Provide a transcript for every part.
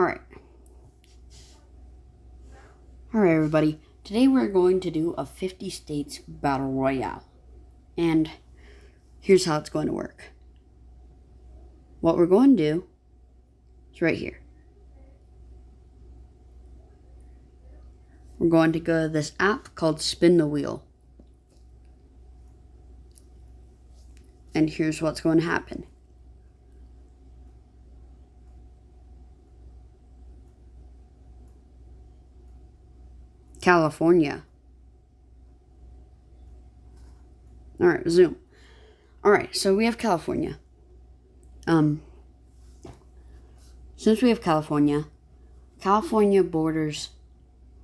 Alright. Alright, everybody. Today we're going to do a 50 states battle royale. And here's how it's going to work. What we're going to do is right here. We're going to go to this app called Spin the Wheel. And here's what's going to happen. California. Alright, zoom. Alright, so we have California. Since we have California borders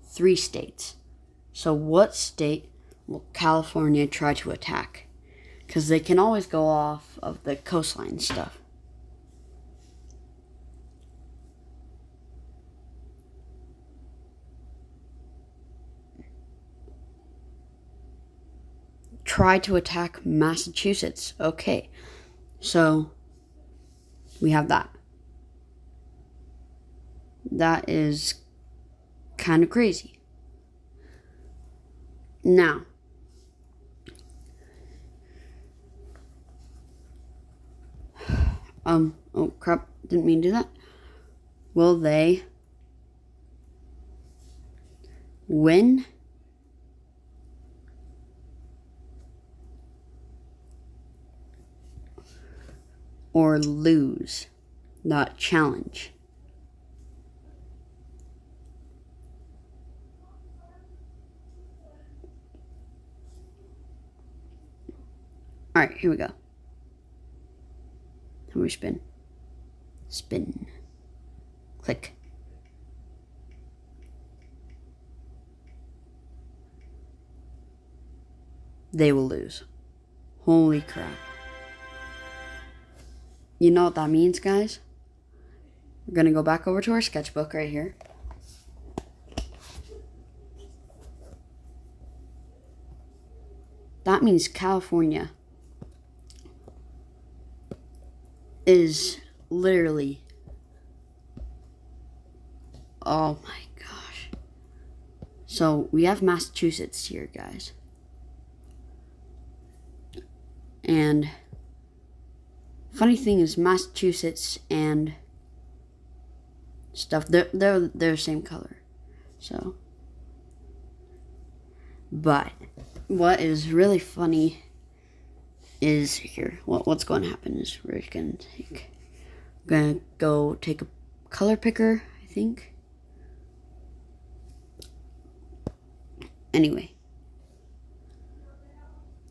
3 states. So what state will California try to attack? Because they can always go off of the coastline stuff. Try to attack Massachusetts. Okay, so we have that. That is kind of crazy. Now, oh crap, didn't mean to do that. Will they win or lose that challenge? Alright, here we go. How do we spin? Spin. Click. They will lose. Holy crap. You know what that means, guys? We're going to go back over to our sketchbook right here. That means California is literally, oh my gosh. So we have Massachusetts here, guys. And funny thing is, Massachusetts and stuff, they're the same color. So, but what is really funny is here. What's going to happen is we're going to go take a color picker, I think. Anyway,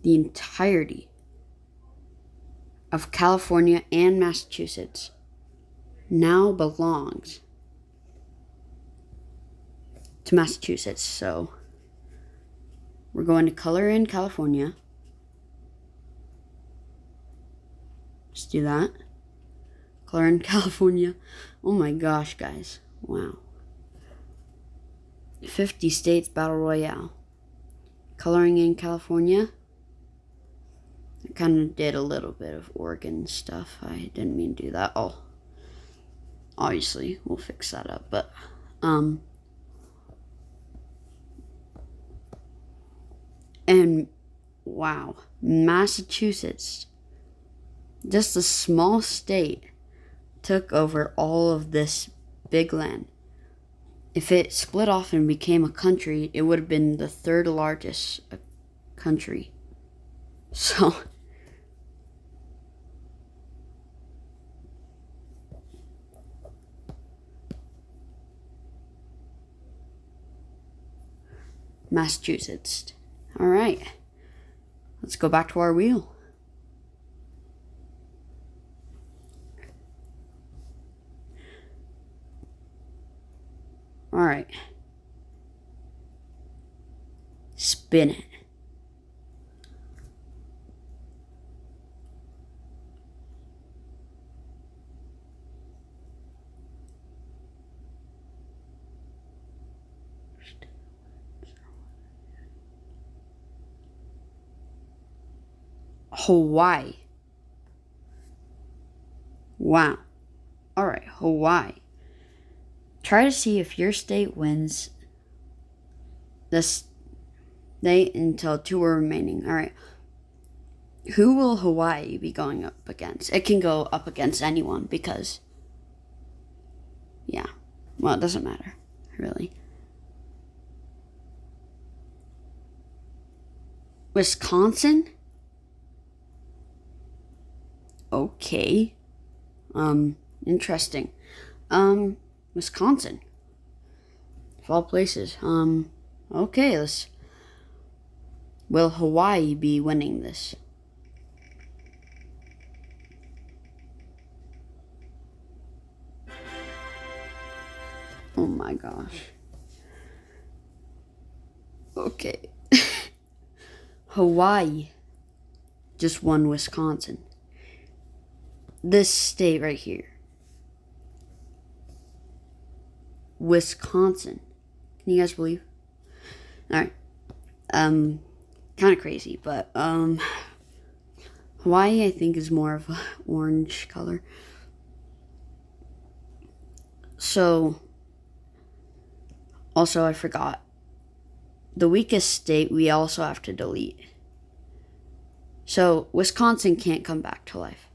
the entirety of California and Massachusetts now belongs to Massachusetts. So we're going to color in California. Let's do that. Color in California. Oh my gosh, guys. Wow. 50 states battle royale. Coloring in California. I kind of did a little bit of Oregon stuff. I didn't mean to do that. Oh, obviously we'll fix that up. But and wow, Massachusetts, just a small state, took over all of this big land. If it split off and became a country, it would have been the 3rd largest country. So Massachusetts. All right, let's go back to our wheel. All right, spin it. Hawaii. Wow. All right, Hawaii. try to see if your state wins this state until 2 are remaining. All right. Who will Hawaii be going up against? It can go up against anyone because, yeah, well, it doesn't matter, really. Wisconsin? Okay. Interesting. Wisconsin. Of all places. Okay, will Hawaii be winning this? Oh my gosh. Okay. Hawaii just won Wisconsin. This state right here. Wisconsin. Can you guys believe? Alright. Kind of crazy, but Hawaii I think is more of an orange color. So also I forgot. The weakest state we also have to delete. So Wisconsin can't come back to life.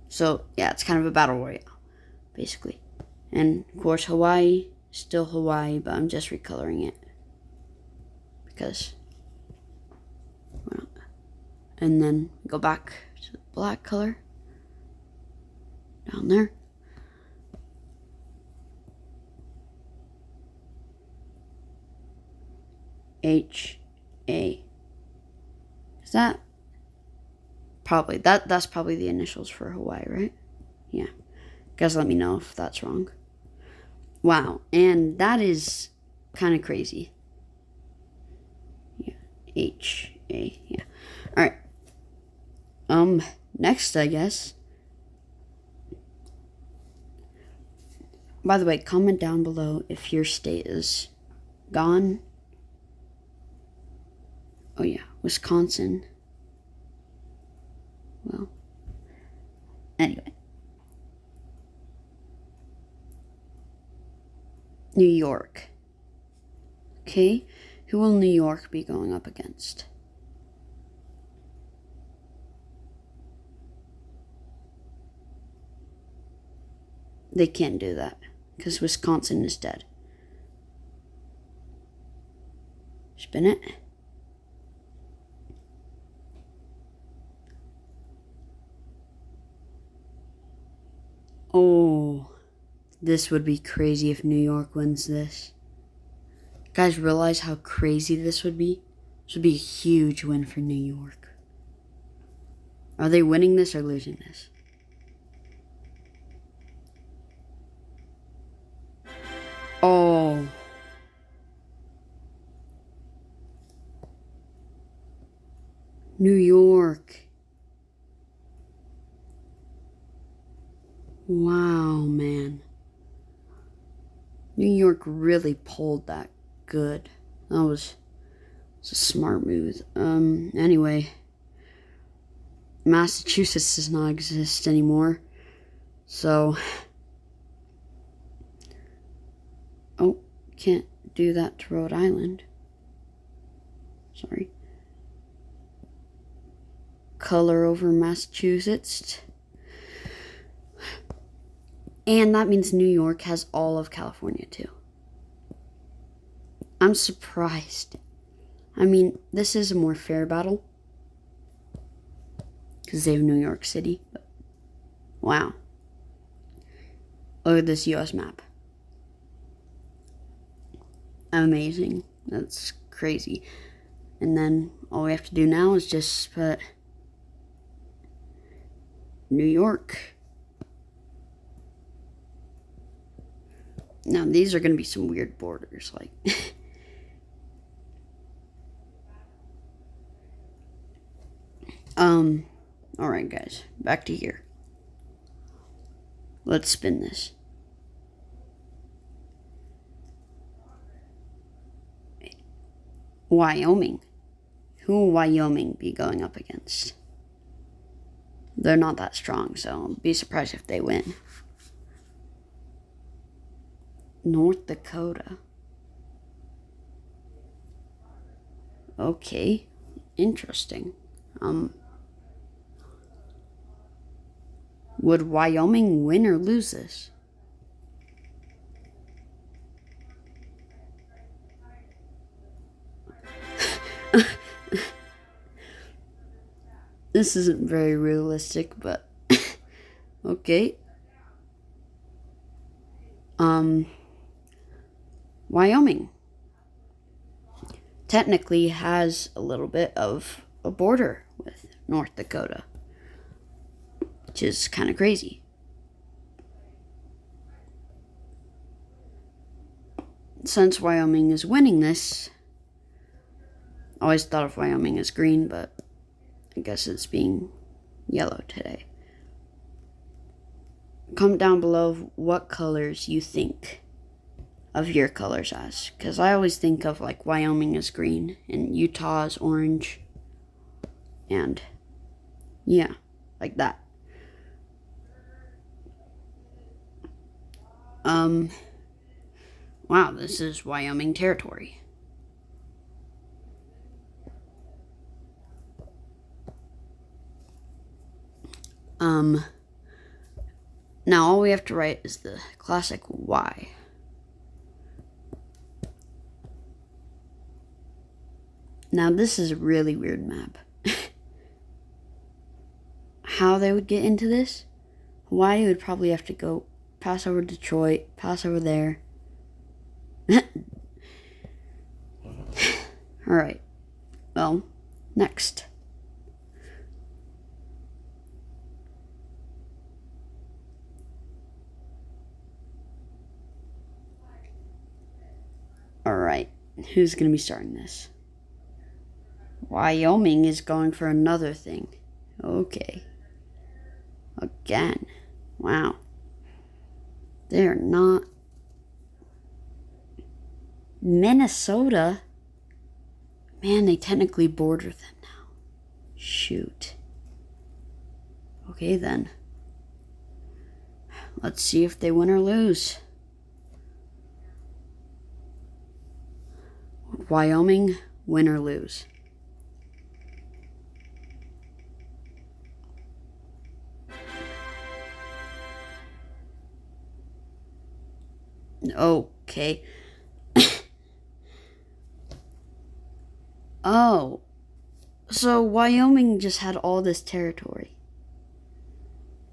So yeah, it's kind of a battle royale, basically. And of course Hawaii, still Hawaii, but I'm just recoloring it. Because, well, and then go back to the black color. Down there. H-A. Is that? Probably. That's probably the initials for Hawaii, right? Yeah. Guys, let me know if that's wrong. Wow. And that is kind of crazy. Yeah. H-A. Yeah. Alright. Next, I guess. By the way, comment down below if your state is gone. Oh yeah, Wisconsin. Well, anyway. New York. Okay, who will New York be going up against? They can't do that because Wisconsin is dead. Spin it. Oh, this would be crazy if New York wins this. Guys, realize how crazy this would be? This would be a huge win for New York. Are they winning this or losing this? Oh. New York. Wow, man. New York really pulled that good. That was a smart move. Anyway. Massachusetts does not exist anymore. So. Oh, can't do that to Rhode Island. Sorry. Color over Massachusetts. And that means New York has all of California too. I'm surprised. I mean, this is a more fair battle. Because they have New York City. But wow. Look at this US map. Amazing. That's crazy. And then all we have to do now is just put New York. Now these are going to be some weird borders, like alright guys, back to here. Let's spin this. Wyoming. Who will Wyoming be going up against? They're not that strong, so I'll be surprised if they win. North Dakota. Okay, interesting. Would Wyoming win or lose this? This isn't very realistic, but okay. Wyoming technically has a little bit of a border with North Dakota, which is kind of crazy. Since Wyoming is winning this, I always thought of Wyoming as green, but I guess it's being yellow today. Comment down below what colors you think of your colors as, because I always think of like Wyoming as green and Utah as orange, and yeah, like that. Wow, this is Wyoming territory. Now all we have to write is the classic Y. Now this is a really weird map. How they would get into this? Hawaii would probably have to go pass over Detroit, pass over there. Alright. Well, next. Alright. Who's going to be starting this? Wyoming is going for another thing. Okay. Again. Wow. They're not. Minnesota? Man, they technically border them now. Shoot. Okay then. Let's see if they win or lose. Wyoming, win or lose. Okay. Oh. So Wyoming just had all this territory.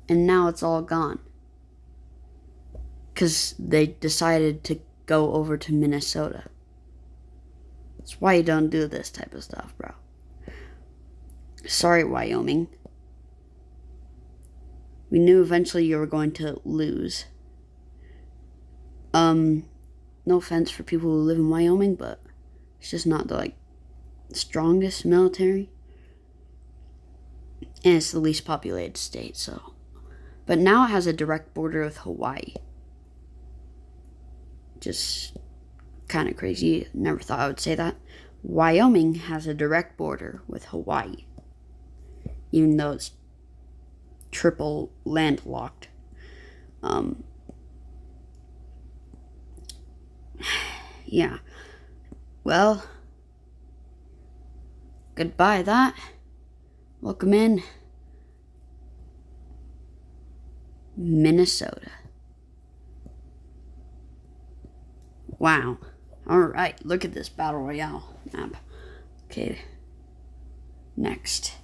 And now it's all gone. Because they decided to go over to Minnesota. That's why you don't do this type of stuff, bro. Sorry, Wyoming. We knew eventually you were going to lose. No offense for people who live in Wyoming, but it's just not the strongest military. And it's the least populated state, so. But now it has a direct border with Hawaii. Just kind of crazy. Never thought I would say that. Wyoming has a direct border with Hawaii. Even though it's triple landlocked. Yeah. Well, goodbye that. Welcome in Minnesota. Wow. Alright, look at this Battle Royale map. Okay. Next.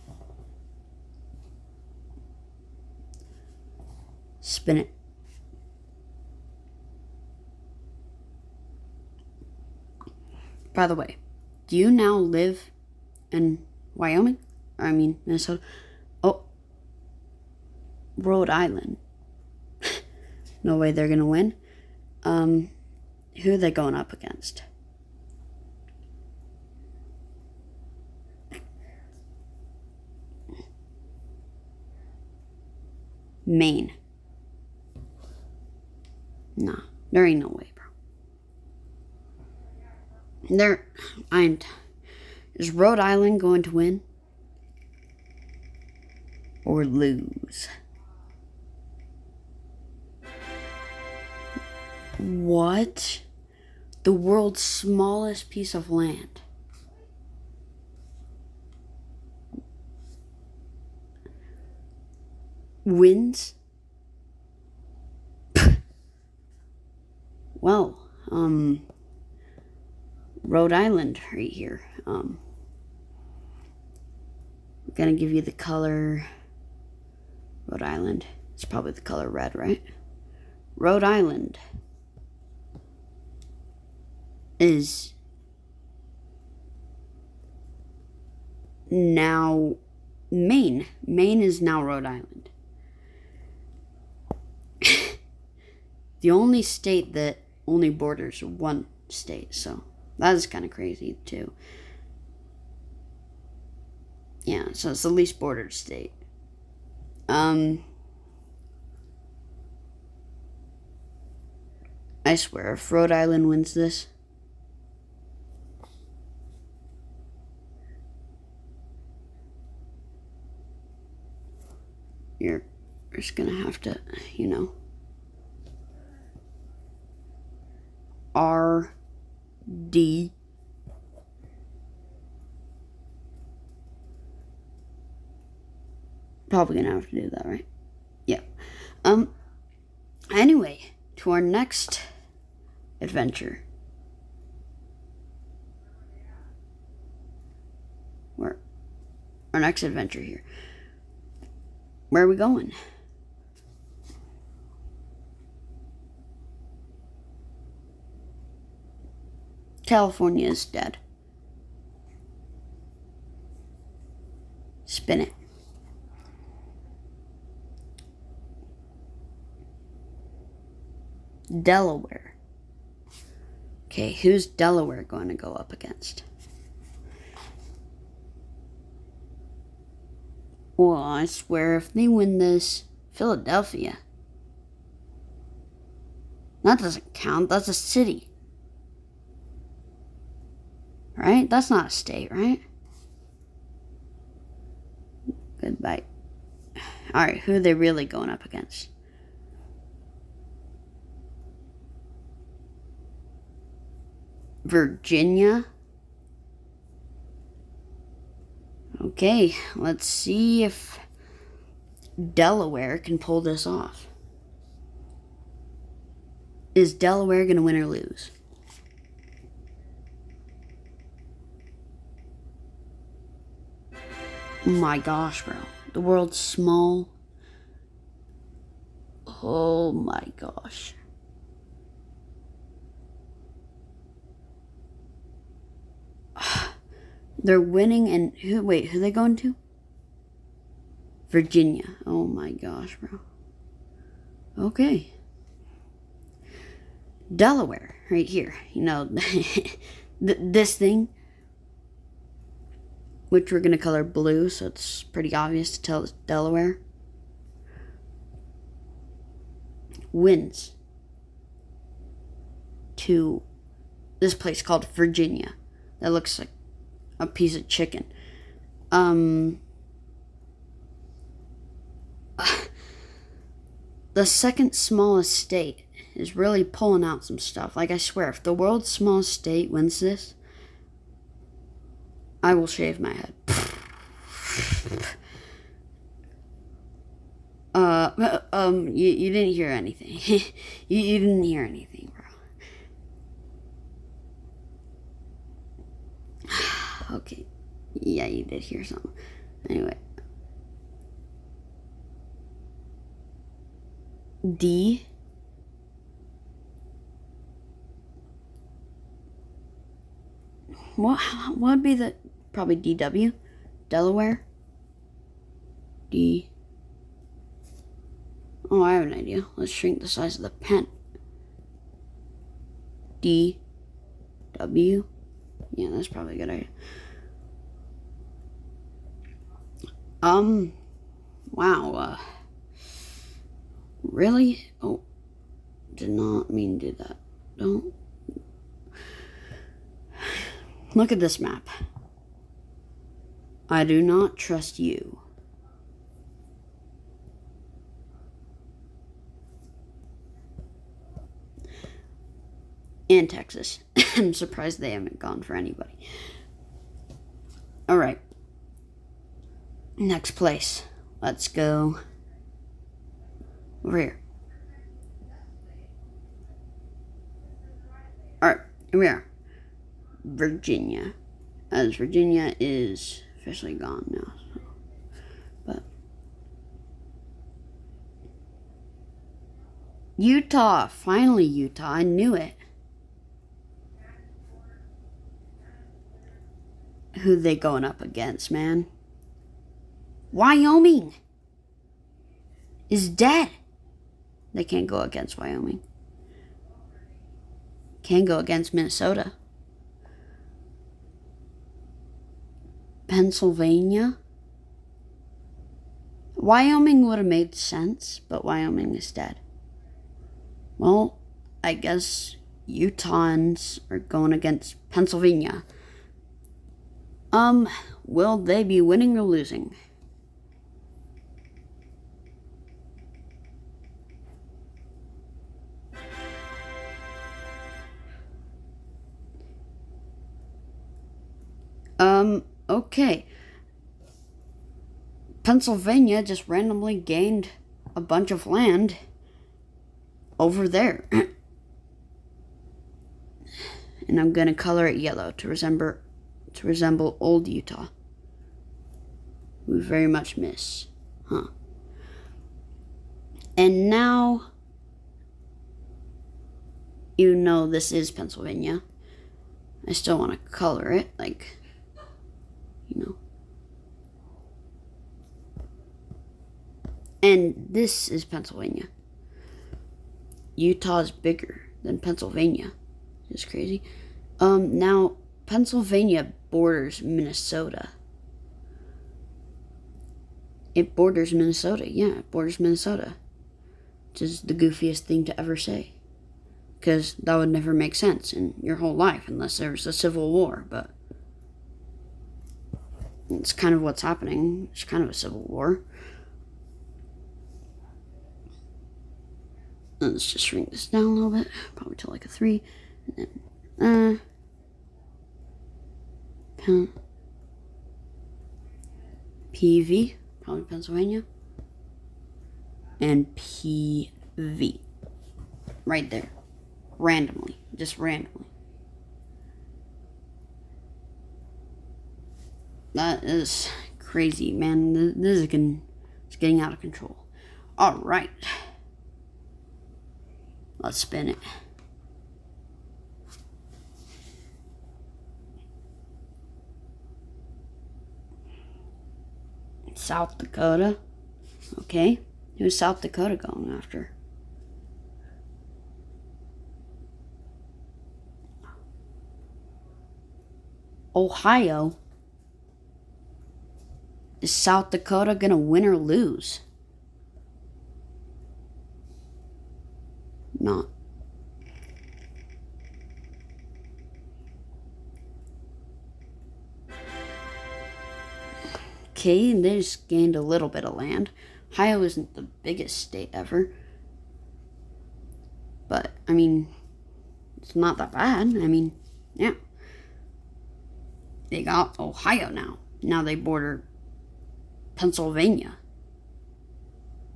Spin it. By the way, do you now live in Wyoming? Minnesota. Oh. Rhode Island. No way they're gonna win. Who are they going up against? Maine. Nah, there ain't no way, bro. Is Rhode Island going to win? Or lose? What? The world's smallest piece of land. Wins? Well, Rhode Island right here. I'm gonna give you the color Rhode Island. It's probably the color red, right? Rhode Island is now Maine. Maine is now Rhode Island. The only state that only borders one state, so that is kind of crazy too. Yeah, so it's the least bordered state. I swear, if Rhode Island wins this, you're just gonna have to, RD. Probably gonna have to do that, right? Yeah. Anyway, to our next adventure. Our next adventure here. Where are we going? California is dead. Spin it. Delaware. Okay, who's Delaware going to go up against? Well, I swear, if they win this, Philadelphia. That doesn't count. That's a city. Right? That's not a state, right? Goodbye. Alright, who are they really going up against? Virginia. Okay, let's see if Delaware can pull this off. Is Delaware going to win or lose? Oh my gosh, bro. The world's small. Oh my gosh. They're winning, and who are they going to? Virginia. Oh my gosh, bro. Okay. Delaware, right here. This thing, which we're going to color blue, so it's pretty obvious to tell it's Delaware, wins to this place called Virginia. That looks like a piece of chicken. The second smallest state is really pulling out some stuff. Like, I swear, if the world's smallest state wins this, I will shave my head. You didn't hear anything. you didn't hear anything, bro. Okay. Yeah, you did hear something. Anyway. D. What would be the... Probably DW? Delaware? D. Oh, I have an idea. Let's shrink the size of the pen. D. W. Yeah, that's probably a good idea. Wow, really? Oh, did not mean to do that. Don't. Look at this map. I do not trust you. and Texas. I'm surprised they haven't gone for anybody. All right. Next place. Let's go over here. All right, here we are. Virginia. As Virginia is officially gone now. So. But Utah. Finally, Utah. I knew it. Who they going up against, man? Wyoming is dead. They can't go against Wyoming. Can go against Minnesota. Pennsylvania. Wyoming would have made sense, but Wyoming is dead. Well, I guess Utahns are going against Pennsylvania. Will they be winning or losing? Okay. Pennsylvania just randomly gained a bunch of land over there. And I'm gonna color it yellow to resemble old Utah. We very much miss. Huh. And now, even though this is Pennsylvania, I still want to color it, like, you know. And this is Pennsylvania. Utah is bigger than Pennsylvania. It's crazy. Now, Pennsylvania borders Minnesota. It borders Minnesota. Yeah, it borders Minnesota. Which is the goofiest thing to ever say. Because that would never make sense in your whole life unless there was a civil war. But it's kind of what's happening. It's kind of a civil war. Let's just shrink this down a little bit. Probably to like a 3. And then, PV, probably Pennsylvania. And PV. Right there. Randomly. Just randomly. That is crazy, man. This is it's getting out of control. Alright. Let's spin it. South Dakota. Okay. Who's South Dakota going after? Ohio. Is South Dakota gonna win or lose? Not. Okay, they just gained a little bit of land. Ohio isn't the biggest state ever. But, I mean, it's not that bad. I mean, yeah. They got Ohio now. Now they border Pennsylvania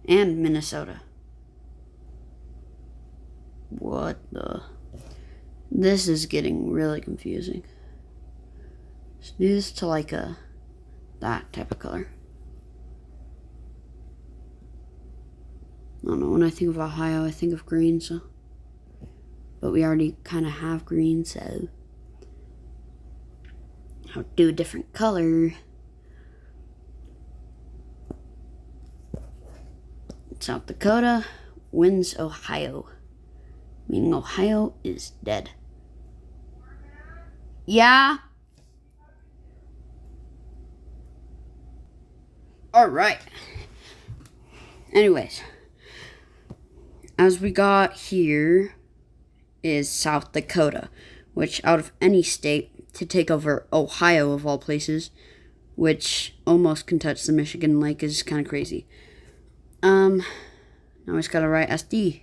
and Minnesota. What the? This is getting really confusing. Let's do this to like that type of color. I don't know, when I think of Ohio, I think of green, so. But we already kind of have green, so. I'll do a different color. South Dakota wins Ohio. Meaning Ohio is dead. Yeah. Alright. Anyways. As we got here is South Dakota. Which out of any state to take over Ohio of all places. Which almost can touch the Michigan Lake is kind of crazy. Now I just gotta write SD.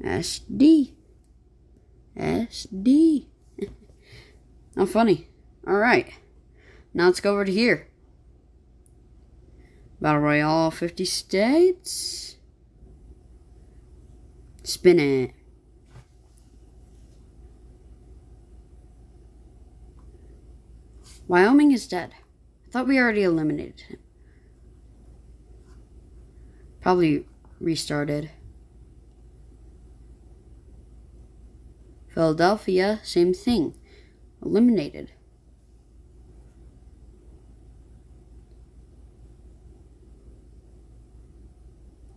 SD. SD. How funny. Alright. Now let's go over to here. Battle Royale 50 states. Spin it. Wyoming is dead. I thought we already eliminated him. Probably restarted. Philadelphia, same thing. Eliminated.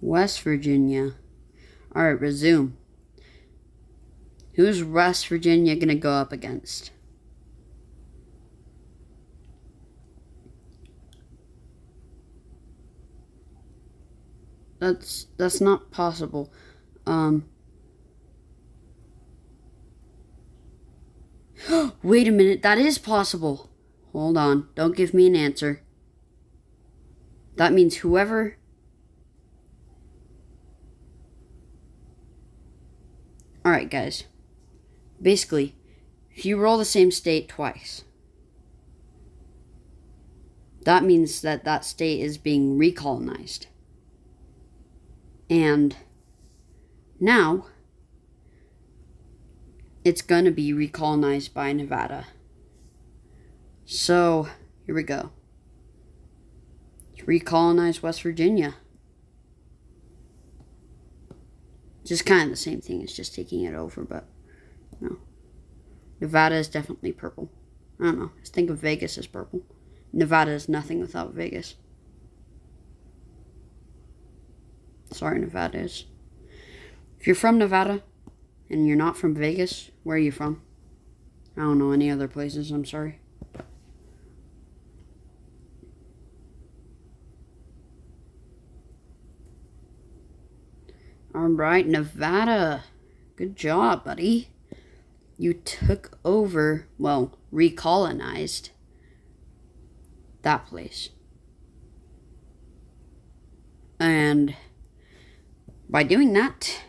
West Virginia. Alright, resume. Who's West Virginia gonna go up against? That's not possible. Wait a minute, that is possible. Hold on, don't give me an answer. That means whoever... Alright, guys. Basically, if you roll the same state twice, that means that that state is being recolonized. And now, it's going to be recolonized by Nevada. So, here we go. Let's recolonize West Virginia. Just kind of the same thing. It's just taking it over, but no. Nevada is definitely purple. I don't know. Just think of Vegas as purple. Nevada is nothing without Vegas. Sorry, Nevada is. If you're from Nevada and you're not from Vegas, where are you from? I don't know any other places, I'm sorry. Alright, Nevada. Good job, buddy. You took over, well, recolonized that place. And by doing that,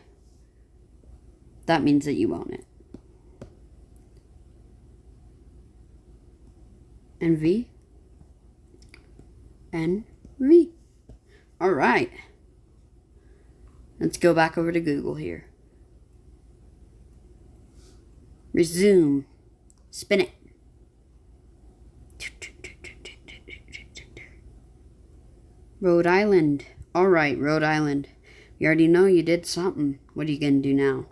that means that you own it. NV. NV. Alright. Let's go back over to Google here. Resume. Spin it. Rhode Island. Alright, Rhode Island. You already know you did something. What are you going to do now?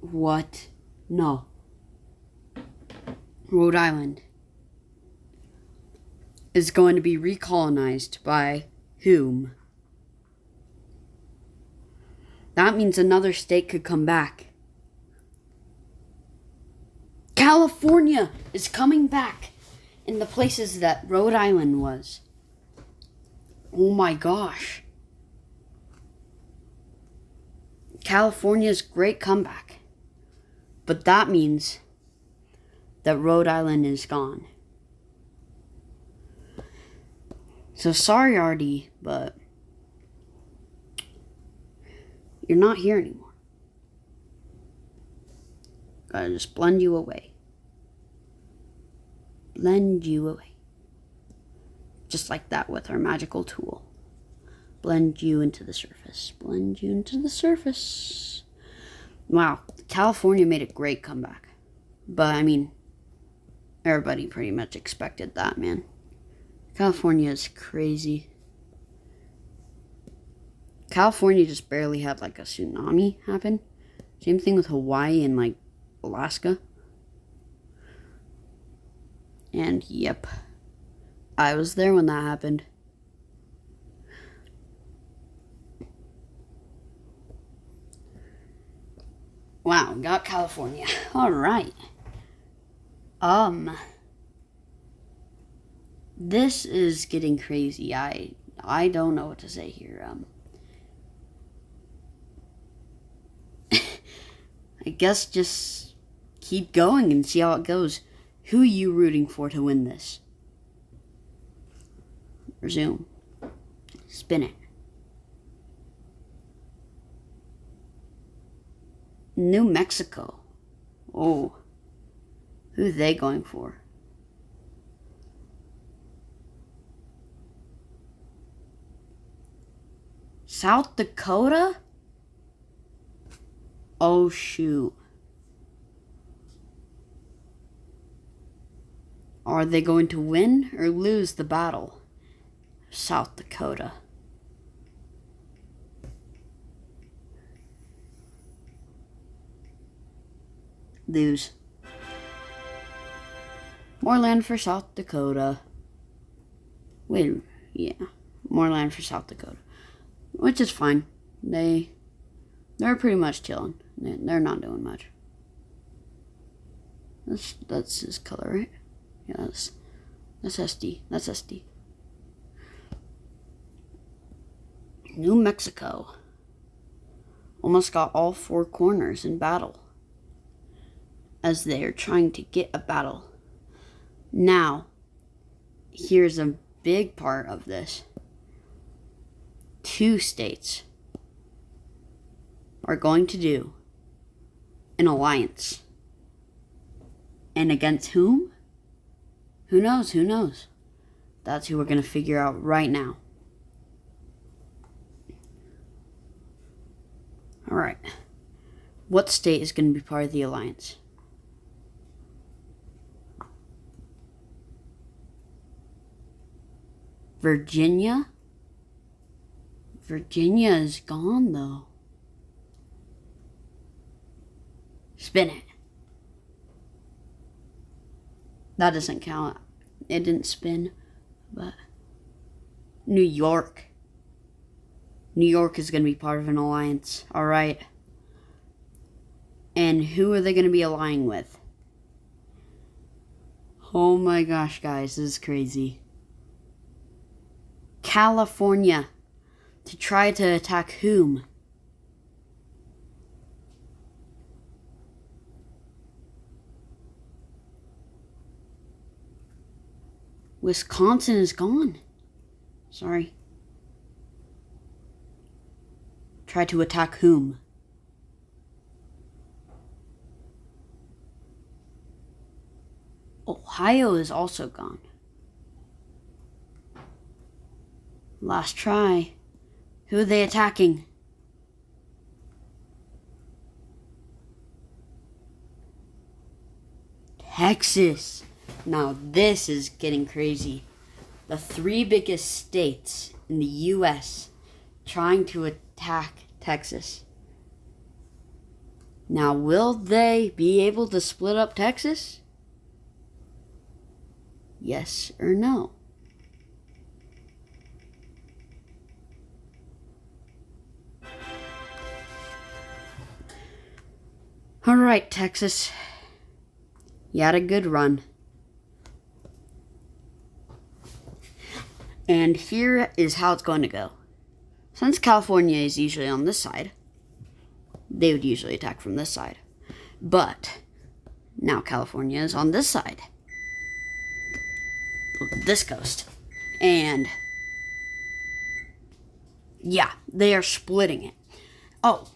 What? No. Rhode Island is going to be recolonized by whom? That means another state could come back. California is coming back in the places that Rhode Island was. Oh my gosh. California's great comeback. But that means that Rhode Island is gone. So sorry, RD, but you're not here anymore. Gotta just blend you away. Blend you away. Just like that with our magical tool. Blend you into the surface. Blend you into the surface. Wow, California made a great comeback. But, I mean, everybody pretty much expected that, man. California is crazy. California just barely had, like, a tsunami happen. Same thing with Hawaii and, like, Alaska. And, yep. I was there when that happened. Wow, got California. Alright. This is getting crazy. I don't know what to say here. I guess just keep going and see how it goes. Who are you rooting for to win this? Resume. Spin it. New Mexico. Oh. Who are they going for? South Dakota? Oh, shoot. Are they going to win or lose the battle? South Dakota. Lose. More land for South Dakota. Wait, yeah. More land for South Dakota. Which is fine. They're pretty much chilling. They're not doing much. That's his color, right? Yeah, that's SD. That's SD. New Mexico. Almost got all four corners in battle. As they are trying to get a battle. Now, here's a big part of this. 2 states are going to do an alliance. And against whom? Who knows? Who knows? That's who we're going to figure out right now. Alright. What state is going to be part of the alliance? Virginia? Virginia is gone, though. Spin it. That doesn't count. It didn't spin, but... New York. New York is going to be part of an alliance. Alright. And who are they going to be allying with? Oh my gosh, guys. This is crazy. California. To try to attack whom? Wisconsin is gone. Sorry. Try to attack whom? Ohio is also gone. Last try. Who are they attacking? Texas. Now this is getting crazy. The 3 biggest states in the U.S. trying to attack Texas. Now will they be able to split up Texas? Yes or no? Alright, Texas. You had a good run. And here is how it's going to go. Since California is usually on this side, they would usually attack from this side. But now California is on this side. This coast. And yeah, they are splitting it. Oh.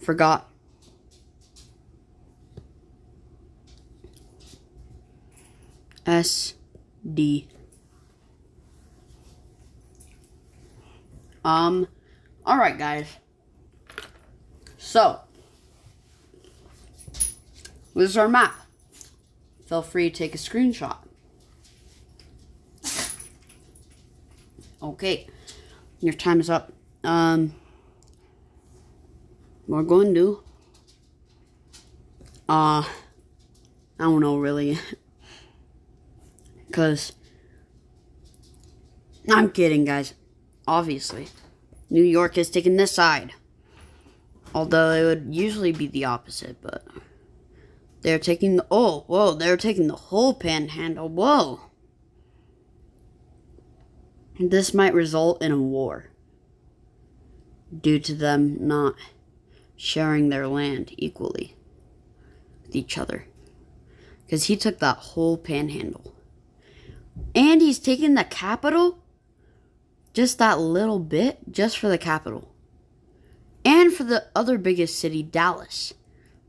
Forgot. SD. Alright, guys. So, this is our map. Feel free to take a screenshot. Okay. Your time is up. We're going to I don't know really, because I'm kidding, guys. Obviously New York is taking this side, although it would usually be the opposite, but they're taking the they're taking the whole panhandle. Whoa. This might result in a war due to them not sharing their land equally with each other. Because he took that whole panhandle. And he's taking the capital? Just that little bit? Just for the capital. And for the other biggest city, Dallas.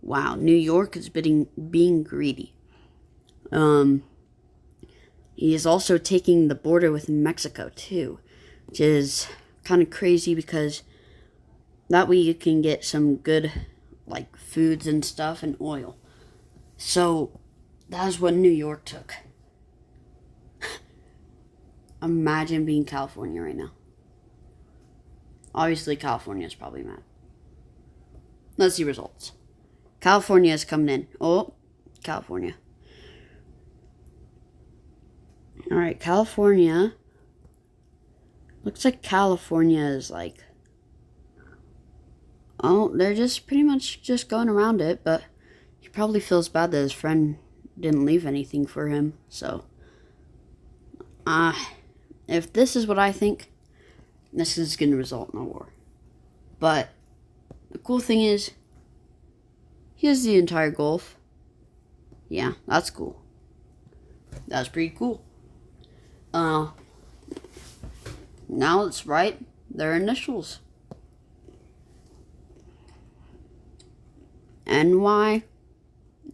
Wow, New York is being greedy. He is also taking the border with Mexico too, which is kind of crazy because that way you can get some good like foods and stuff and oil. So that's what New York took. Imagine being California right now. Obviously, California is probably mad. Let's see results. California is coming in. Oh, California. Alright, California. Looks like California is like... Oh, they're just pretty much just going around it, but he probably feels bad that his friend didn't leave anything for him, so... if this is what I think, this is going to result in a war. But the cool thing is, he has the entire Gulf. Yeah, that's cool. That's pretty cool. Now let's write their initials. NY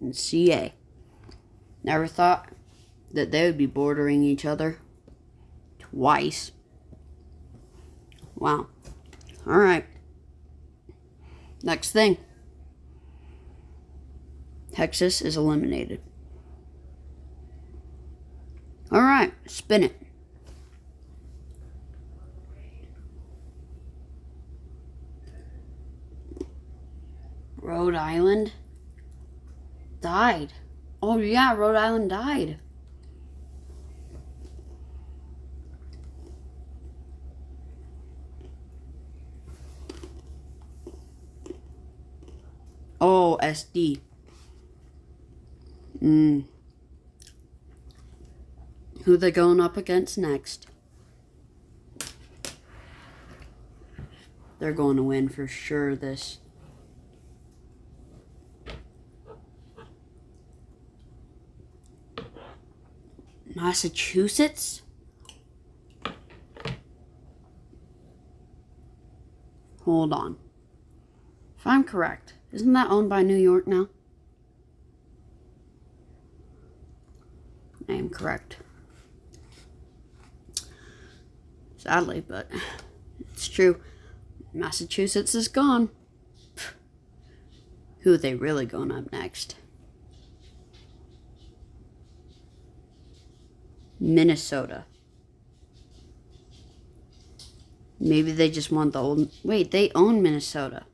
and CA. Never thought that they would be bordering each other twice. Wow. Alright. Next thing. Texas is eliminated. Alright, spin it. Rhode Island died. Oh yeah, Rhode Island died. Oh, SD. Who they going up against next? They're going to win for sure this. Massachusetts? Hold on. If I'm correct, isn't that owned by New York now? I am correct. Sadly, but it's true. Massachusetts is gone. Who are they really going up next? Minnesota. Maybe they just want the old... Wait, they own Minnesota.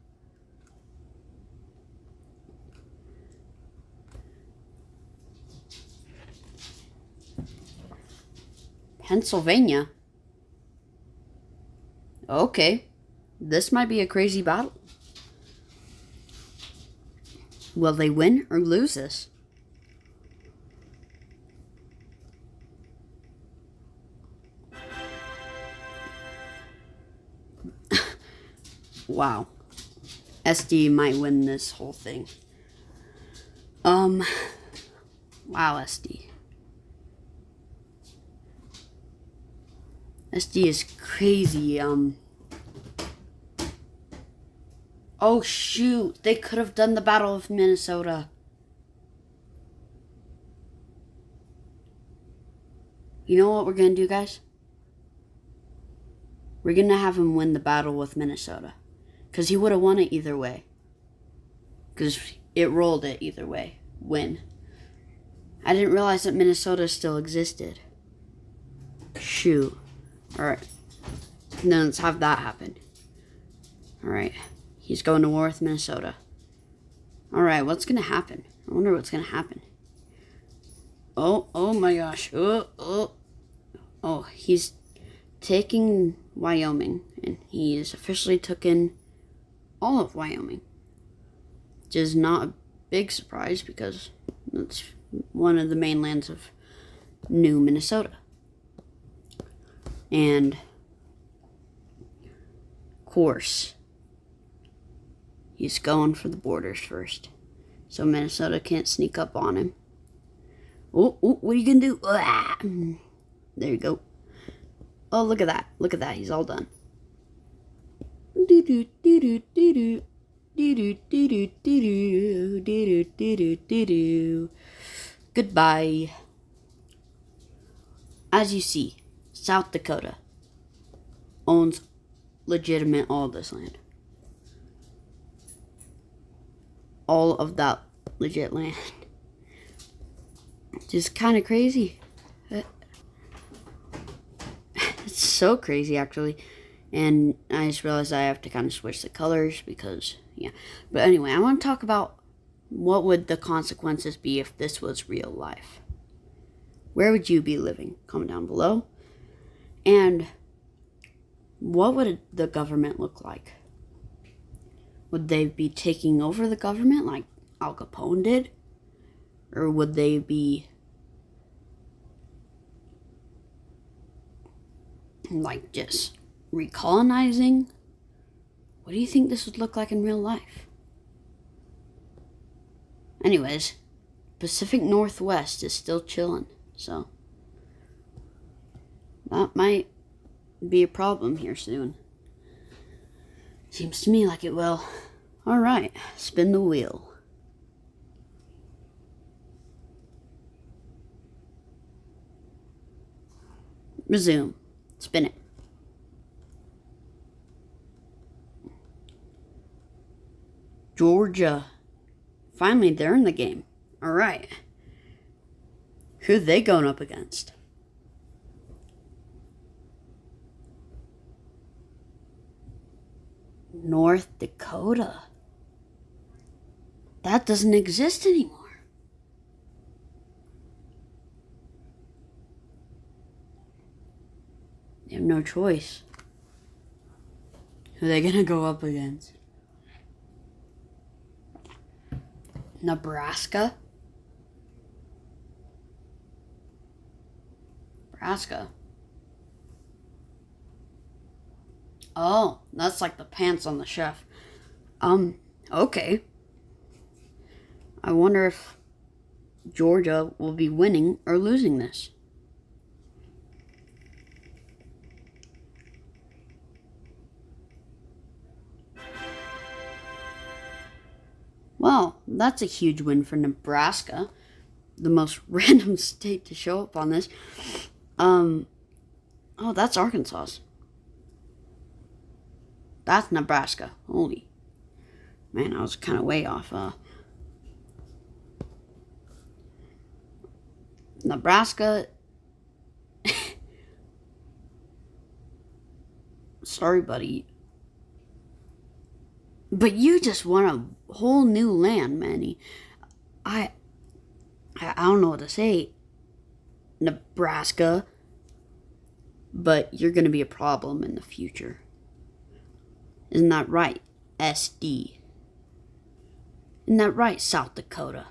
Pennsylvania? Okay. This might be a crazy battle. Will they win or lose this? Wow. SD might win this whole thing. Wow, SD. SD is crazy. Oh shoot, they could have done the Battle of Minnesota. You know what we're gonna do, guys? We're gonna have him win the battle with Minnesota. Because he would have won it either way. Because it rolled it either way. Win. I didn't realize that Minnesota still existed. Shoot. Alright. Then let's have that happen. Alright. He's going to war with Minnesota. Alright, what's going to happen? I wonder what's going to happen. Oh my gosh. Oh, he's taking Wyoming. And he is officially taken all of Wyoming. Which is not a big surprise because it's one of the mainlands of New Minnesota. And, of course, he's going for the borders first. So Minnesota can't sneak up on him. Oh, what are you going to do? There you go. Oh, look at that. Look at that. He's all done. Do do do do do do. Do do do do do do do do do. Goodbye. As you see, South Dakota owns legitimate all this land. All of that legit land. Just kind of crazy. It's so crazy, actually. And I just realized I have to kind of switch the colors because, yeah. But anyway, I want to talk about what would the consequences be if this was real life. Where would you be living? Comment down below. And what would the government look like? Would they be taking over the government like Al Capone did? Or would they be like just recolonizing? What do you think this would look like in real life? Anyways, Pacific Northwest is still chilling, so that might be a problem here soon. Seems to me like it will. Alright, spin the wheel. Resume. Spin it. Georgia. Finally, they're in the game. Alright. Who are they going up against? North Dakota. That doesn't exist anymore. They have no choice. Who are they gonna go up against? Nebraska? Nebraska. Oh, that's like the pants on the chef. Okay. I wonder if Georgia will be winning or losing this. Well, that's a huge win for Nebraska. The most random state to show up on this. Oh, that's Arkansas. That's Nebraska. Holy. Man, I was kind of way off. Nebraska. Sorry, buddy. But you just won a whole new land, Manny. I don't know what to say. Nebraska. But you're going to be a problem in the future. Isn't that right, SD? Isn't that right, South Dakota?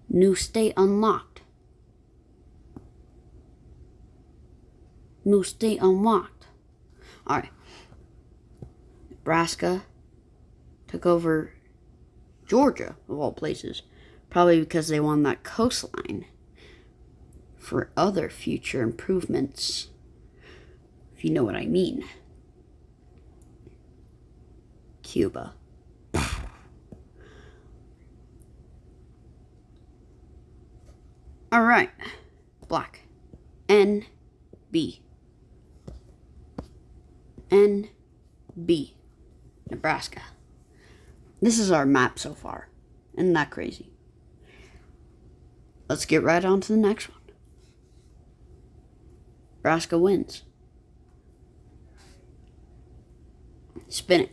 New state unlocked. New state unlocked. Alright. Nebraska took over Georgia, of all places. Probably because they won that coastline for other future improvements. If you know what I mean. Cuba. Alright. Black. NB. NB. Nebraska. This is our map so far. Isn't that crazy? Let's get right on to the next one. Nebraska wins. Spin it.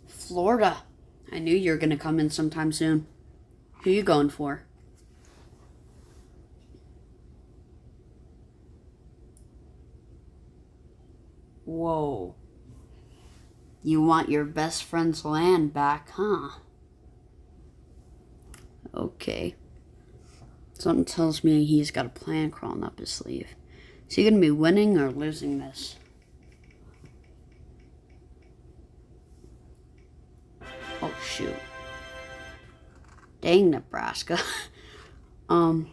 Florida. I knew you were going to come in sometime soon. Who are you going for? Whoa. You want your best friend's land back, huh? Okay. Something tells me he's got a plan crawling up his sleeve. Is he going to be winning or losing this? Oh, shoot. Dang, Nebraska. um...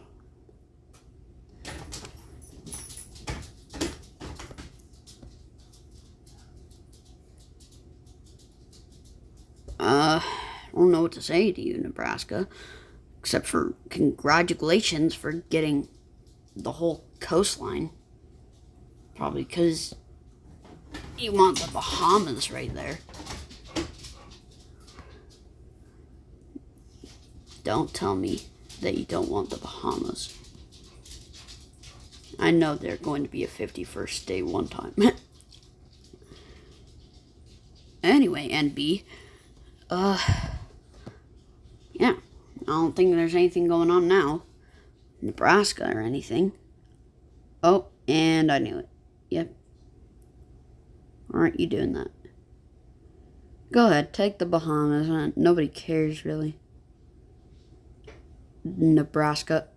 I don't know what to say to you, Nebraska, except for congratulations for getting the whole coastline. Probably because you want the Bahamas right there. Don't tell me that you don't want the Bahamas. I know they're going to be a 51st day one time. Anyway, NB, yeah, I don't think there's anything going on now. Nebraska or anything. Oh, and I knew it. Yep. Aren't you doing that? Go ahead, take the Bahamas. Nobody cares, really. Nebraska.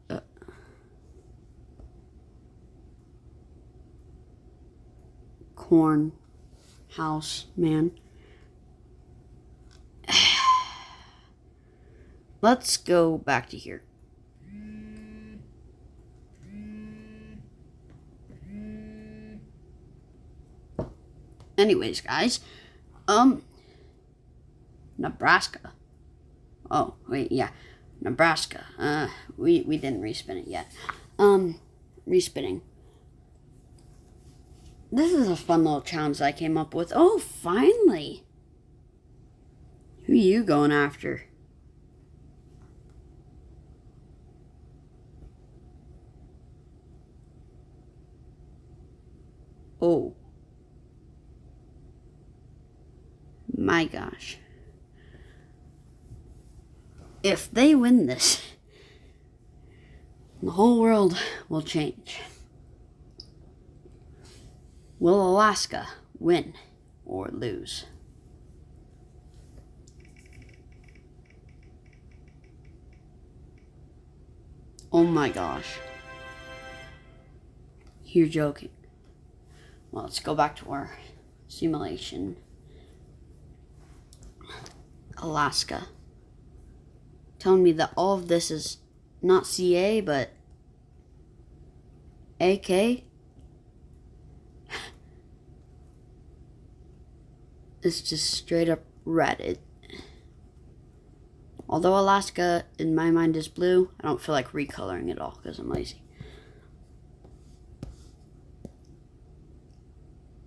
Corn house, man. Let's go back to here. Anyways, guys, Nebraska. Oh, wait, yeah, Nebraska. We didn't respin it yet. Respinning. This is a fun little challenge I came up with. Oh, finally. Who you going after? Oh. My gosh. If they win this, the whole world will change. Will Alaska win or lose? Oh my gosh. You're joking. Well, let's go back to our simulation. Alaska. Telling me that all of this is not CA, but AK? It's just straight up red. Although Alaska, in my mind, is blue, I don't feel like recoloring it all because I'm lazy.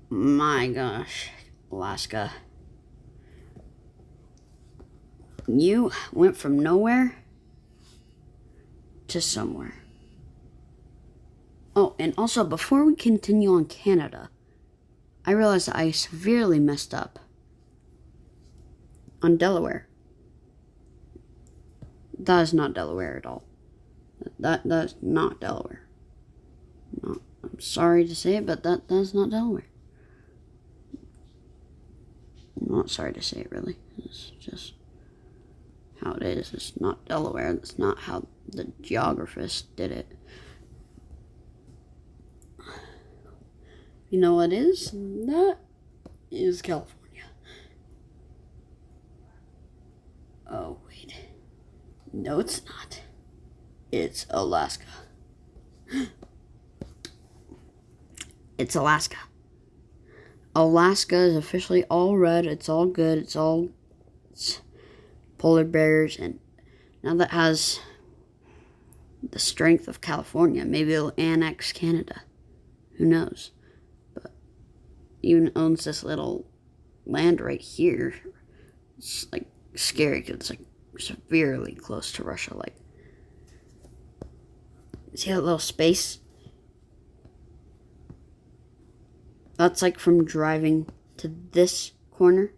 My gosh, Alaska. You went from nowhere to somewhere. Oh, and also, before we continue on Canada, I realized that I severely messed up on Delaware. That is not Delaware at all. That's not Delaware. No, I'm sorry to say it, but that's not Delaware. I'm not sorry to say it, really. It's just how it is. It's not Delaware. That's not how the geographers did it. You know what is? That is California. Oh, wait. No, it's not. It's Alaska. It's Alaska. Alaska is officially all red. It's all good. It's polar bears. And now that has the strength of California, maybe it'll annex Canada. Who knows? But even owns this little land right here. It's like scary because it's like severely close to Russia. Like, see that little space? That's like from driving to this corner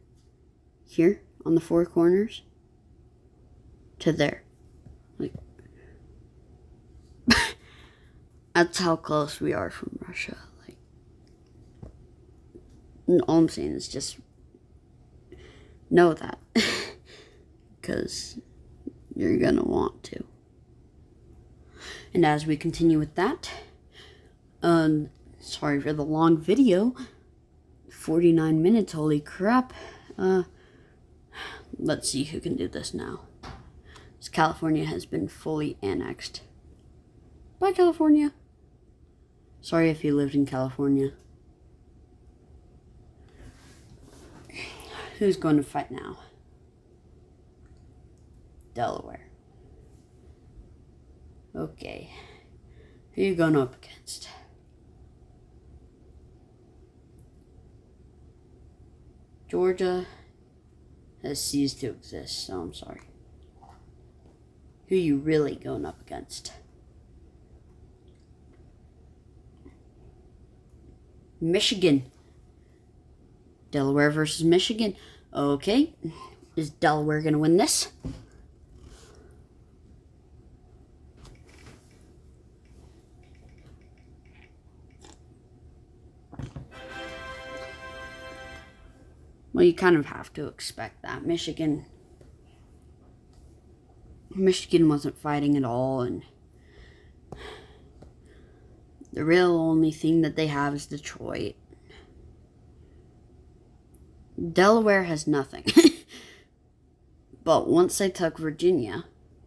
here on the four corners to there. Like, that's how close we are from Russia. Like, all I'm saying is just know that. Because you're gonna want to. And as we continue with that, sorry for the long video, 49 minutes, holy crap. Let's see who can do this now. as California has been fully annexed. Bye, California. Sorry if you lived in California. Who's going to fight now? Delaware. Okay. Who are you going up against? Georgia has ceased to exist, so I'm sorry. Who are you really going up against? Michigan. Delaware versus Michigan. Okay. Is Delaware going to win this? Well, you kind of have to expect that. Michigan wasn't fighting at all, and the real only thing that they have is Detroit. Delaware has nothing. But once they took Virginia,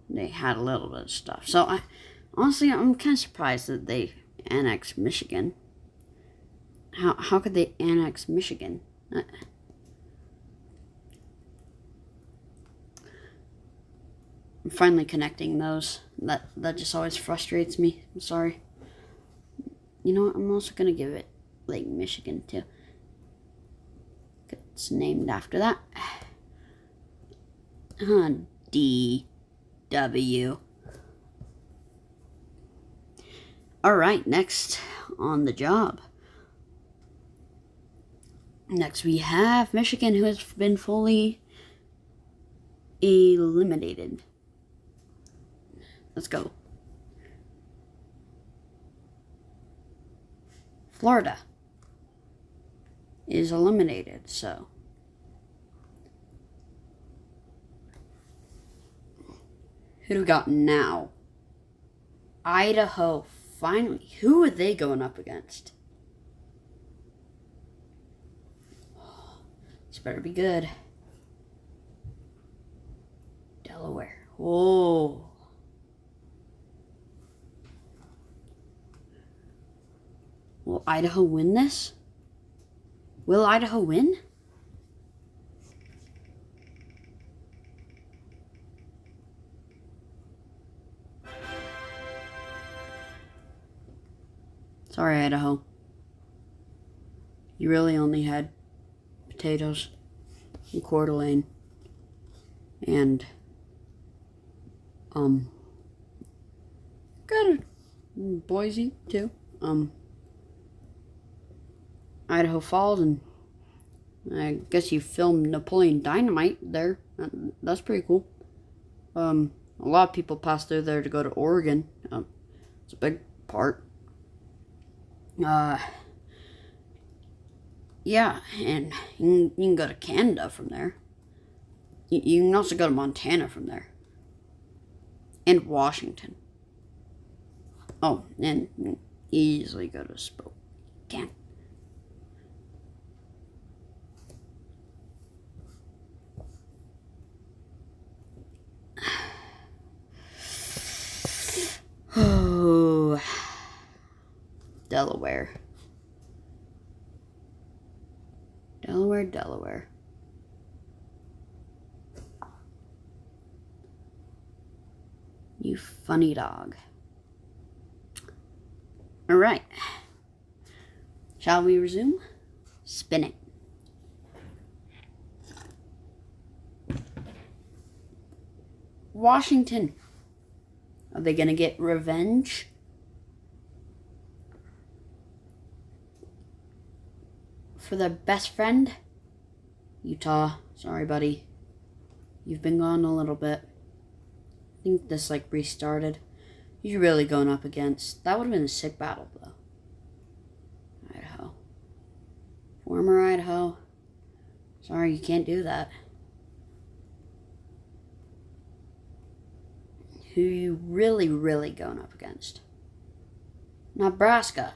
they had a little bit of stuff. So, honestly, I'm kind of surprised that they annexed Michigan. How could they annex Michigan? I'm finally connecting those. That just always frustrates me. I'm sorry. You know what? I'm also going to give it Lake Michigan, too. It's named after that. D-W. Alright, next on the job. Next we have Michigan, who has been fully eliminated. Let's go. Florida is eliminated, so who do we got now? Idaho, finally. Who are they going up against? This better be good. Delaware. Whoa. Will Idaho win this? Will Idaho win? Sorry, Idaho. You really only had potatoes and Coeur d'Alene and got it. Boise too. Idaho Falls, and I guess you filmed Napoleon Dynamite there. That's pretty cool. A lot of people pass through there to go to Oregon. It's a big part. Yeah, and you can go to Canada from there. You can also go to Montana from there. And Washington. Oh, and easily go to Spokane. Oh, Delaware. Delaware. You funny dog. Alright. Shall we resume? Spin it. Washington. Are they gonna get revenge? For their best friend? Utah. Sorry, buddy. You've been gone a little bit. I think this, restarted. You're really going up against... That would have been a sick battle, though. Idaho. Former Idaho. Sorry, you can't do that. Who you really going up against? Nebraska.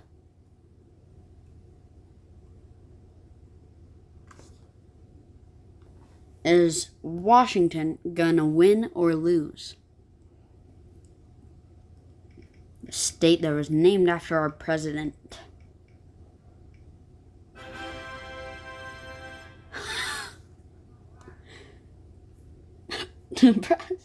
Is Washington gonna win or lose? A state that was named after our president. Nebraska.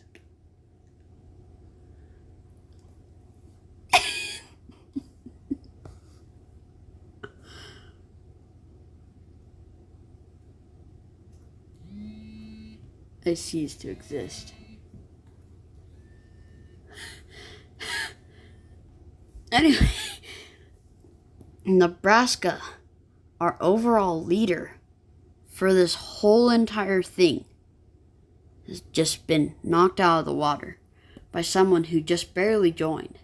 It ceased to exist. Anyway, Nebraska, our overall leader for this whole entire thing, has just been knocked out of the water by someone who just barely joined.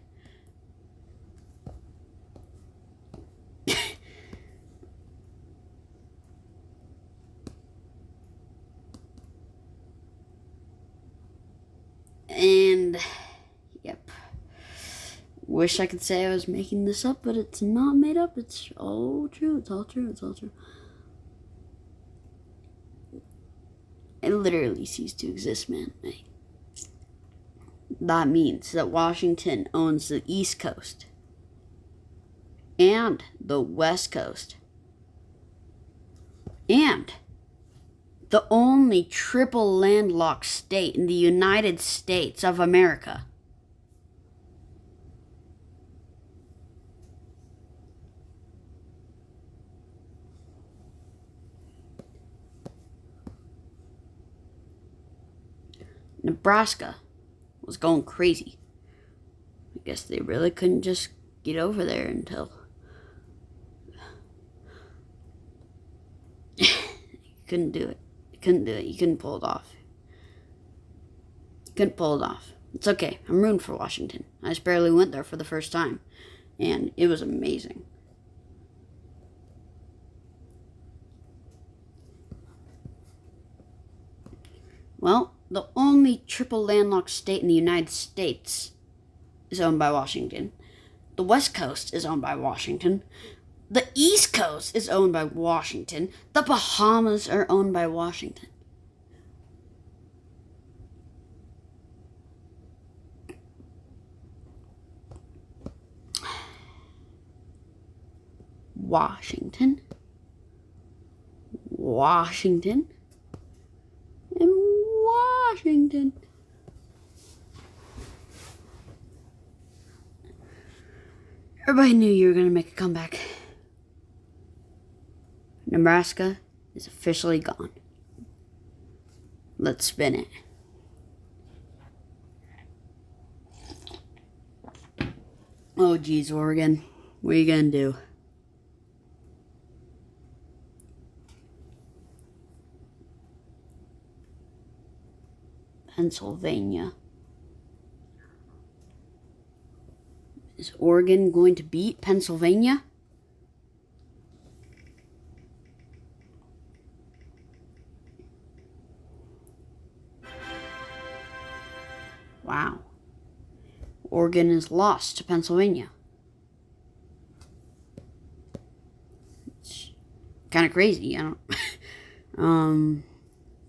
And, yep. Wish I could say I was making this up, but it's not made up. It's all true. It's all true. It's all true. It literally ceased to exist, man. That means that Washington owns the East Coast and the West Coast and the only triple landlocked state in the United States of America. Nebraska was going crazy. I guess they really couldn't just get over there until you couldn't do it. You couldn't do it. You couldn't pull it off. You couldn't pull it off. It's okay. I'm rooting for Washington. I just barely went there for the first time, and it was amazing. Well, the only triple landlocked state in the United States is owned by Washington. The West Coast is owned by Washington. The East Coast is owned by Washington. The Bahamas are owned by Washington. Washington, and Washington. Everybody knew you were going to make a comeback. Nebraska is officially gone. Let's spin it. Oh, geez, Oregon. What are you going to do? Pennsylvania. Is Oregon going to beat Pennsylvania? Wow. Oregon is lost to Pennsylvania. It's kind of crazy. I don't.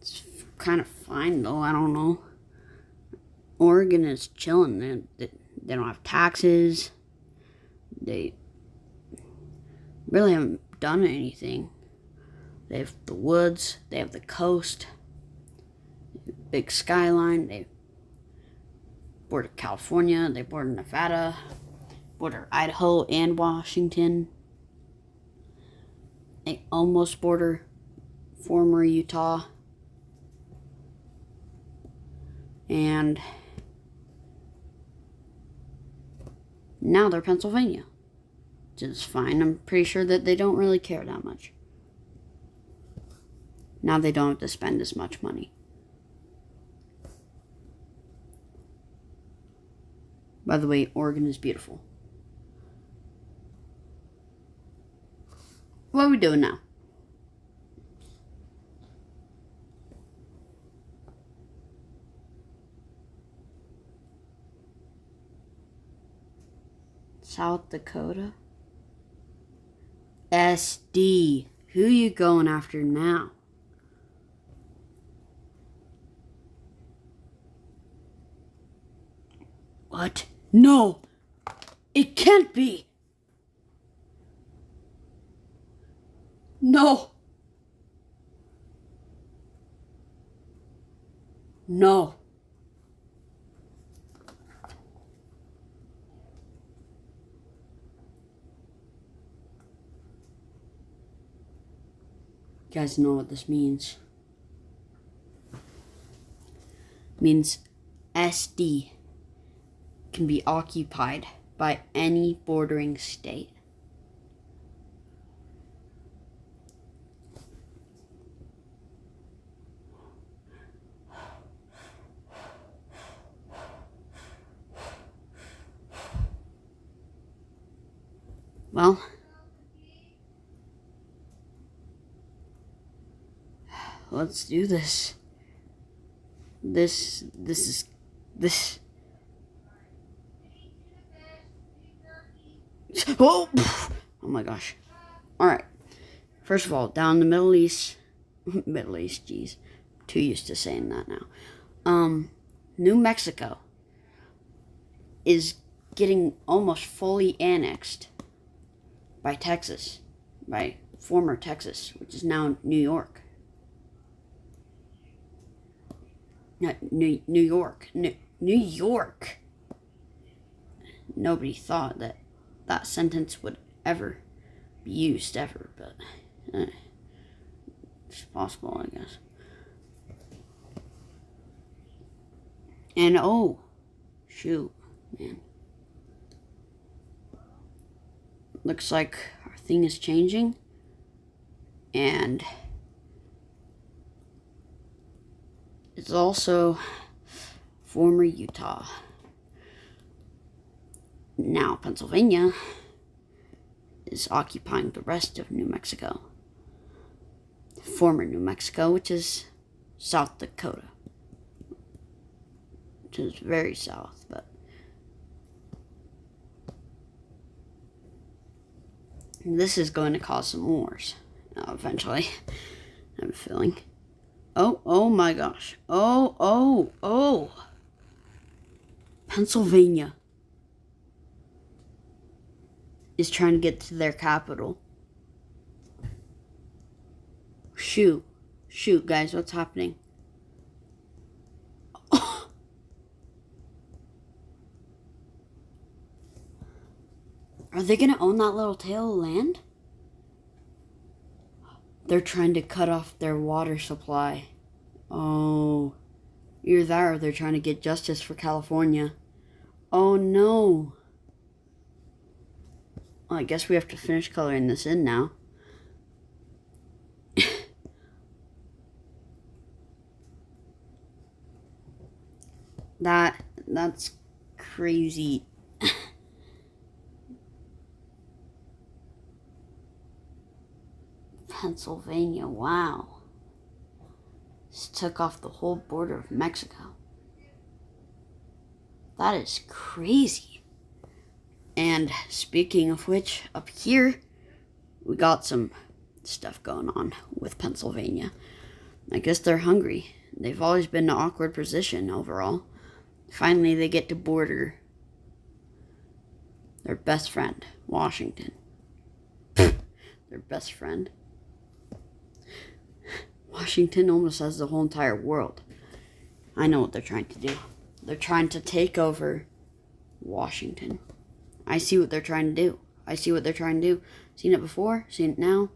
It's kind of fine though. I don't know. Oregon is chilling. They don't have taxes. They really haven't done anything. They have the woods. They have the coast. Big skyline. They border California. They border Nevada. Border Idaho and Washington. They almost border former Utah. And now they're Pennsylvania, which is fine. I'm pretty sure that they don't really care that much. Now they don't have to spend as much money. By the way, Oregon is beautiful. What are we doing now? South Dakota? SD. Who you going after now? What? No! It can't be. No. No. You guys know what this means. It means SD can be occupied by any bordering state. Well, let's do this. This. Oh, oh my gosh. All right. First of all, down in the Middle East, geez, too used to saying that now. New Mexico is getting almost fully annexed by Texas, by former Texas, which is now New York. New York. New York. Nobody thought that that sentence would ever be used, ever, but it's possible, I guess. And oh, shoot, man. Looks like our thing is changing. And it's also former Utah. Now Pennsylvania is occupying the rest of New Mexico. Former New Mexico, which is South Dakota. Which is very south, but this is going to cause some wars eventually. I have a feeling. Oh my gosh. Oh. Pennsylvania is trying to get to their capital. Shoot, guys, what's happening? Are they gonna own that little tail of land? They're trying to cut off their water supply. Oh, either that or they're trying to get justice for California. Oh no. Well, I guess we have to finish coloring this in now. That's crazy. Pennsylvania, wow. This took off the whole border of Mexico. That is crazy. And speaking of which, up here, we got some stuff going on with Pennsylvania. I guess they're hungry. They've always been in an awkward position overall. Finally, they get to border their best friend, Washington. Their best friend. Washington almost has the whole entire world. I know what they're trying to do. They're trying to take over Washington. I see what they're trying to do. Seen it before, seen it now.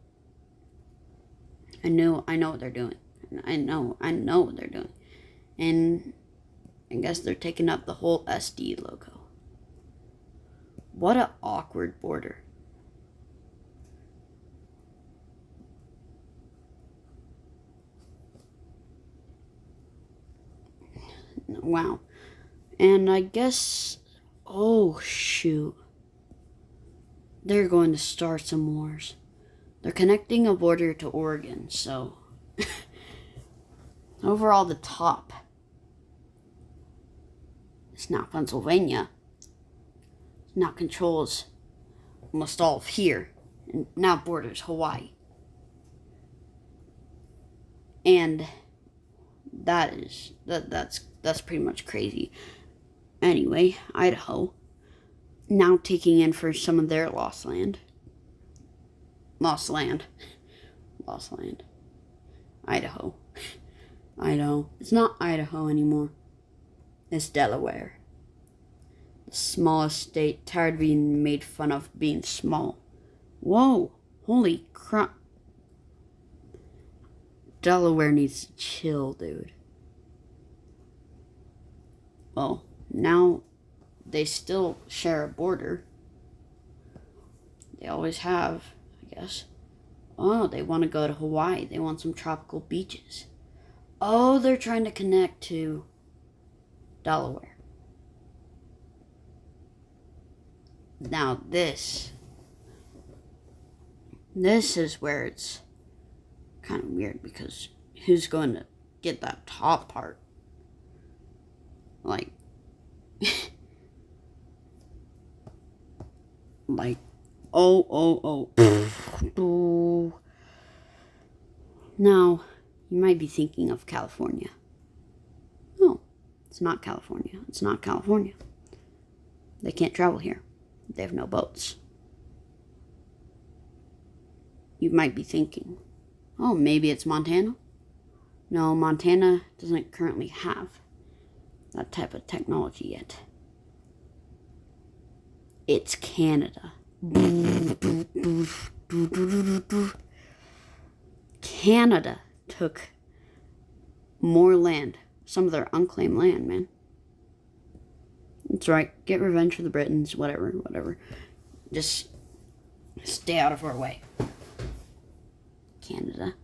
I know what they're doing. I know what they're doing. And I guess they're taking up the whole SD logo. What an awkward border. Wow. And I guess, oh shoot, they're going to start some wars. They're connecting a border to Oregon, so overall the top is now Pennsylvania. It now controls almost all of here, and now borders Hawaii. And that's pretty much crazy. Anyway, Idaho now taking in for some of their lost land. Idaho. It's not Idaho anymore. It's Delaware. The smallest state, tired of being made fun of being small. Whoa, holy crap. Delaware needs to chill, dude. Well, now they still share a border. They always have, I guess. Oh, they want to go to Hawaii. They want some tropical beaches. Oh, they're trying to connect to Delaware. Now this is where it's kind of weird, because who's going to get that top part? Like, oh. Now, you might be thinking of California. No, it's not California. It's not California. They can't travel here. They have no boats. You might be thinking, oh, maybe it's Montana? No, Montana doesn't currently have that type of technology yet. It's Canada. Canada took more land, some of their unclaimed land, man. That's right. Get revenge for the Britons, whatever. Just stay out of our way. Canada.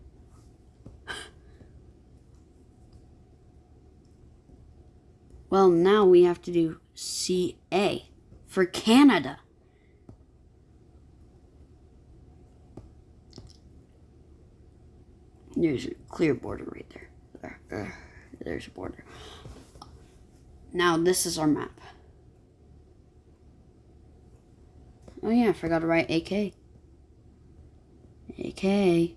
Well, now we have to do CA for Canada. There's a clear border right there. There's a border. Now this is our map. Oh yeah, I forgot to write AK. AK.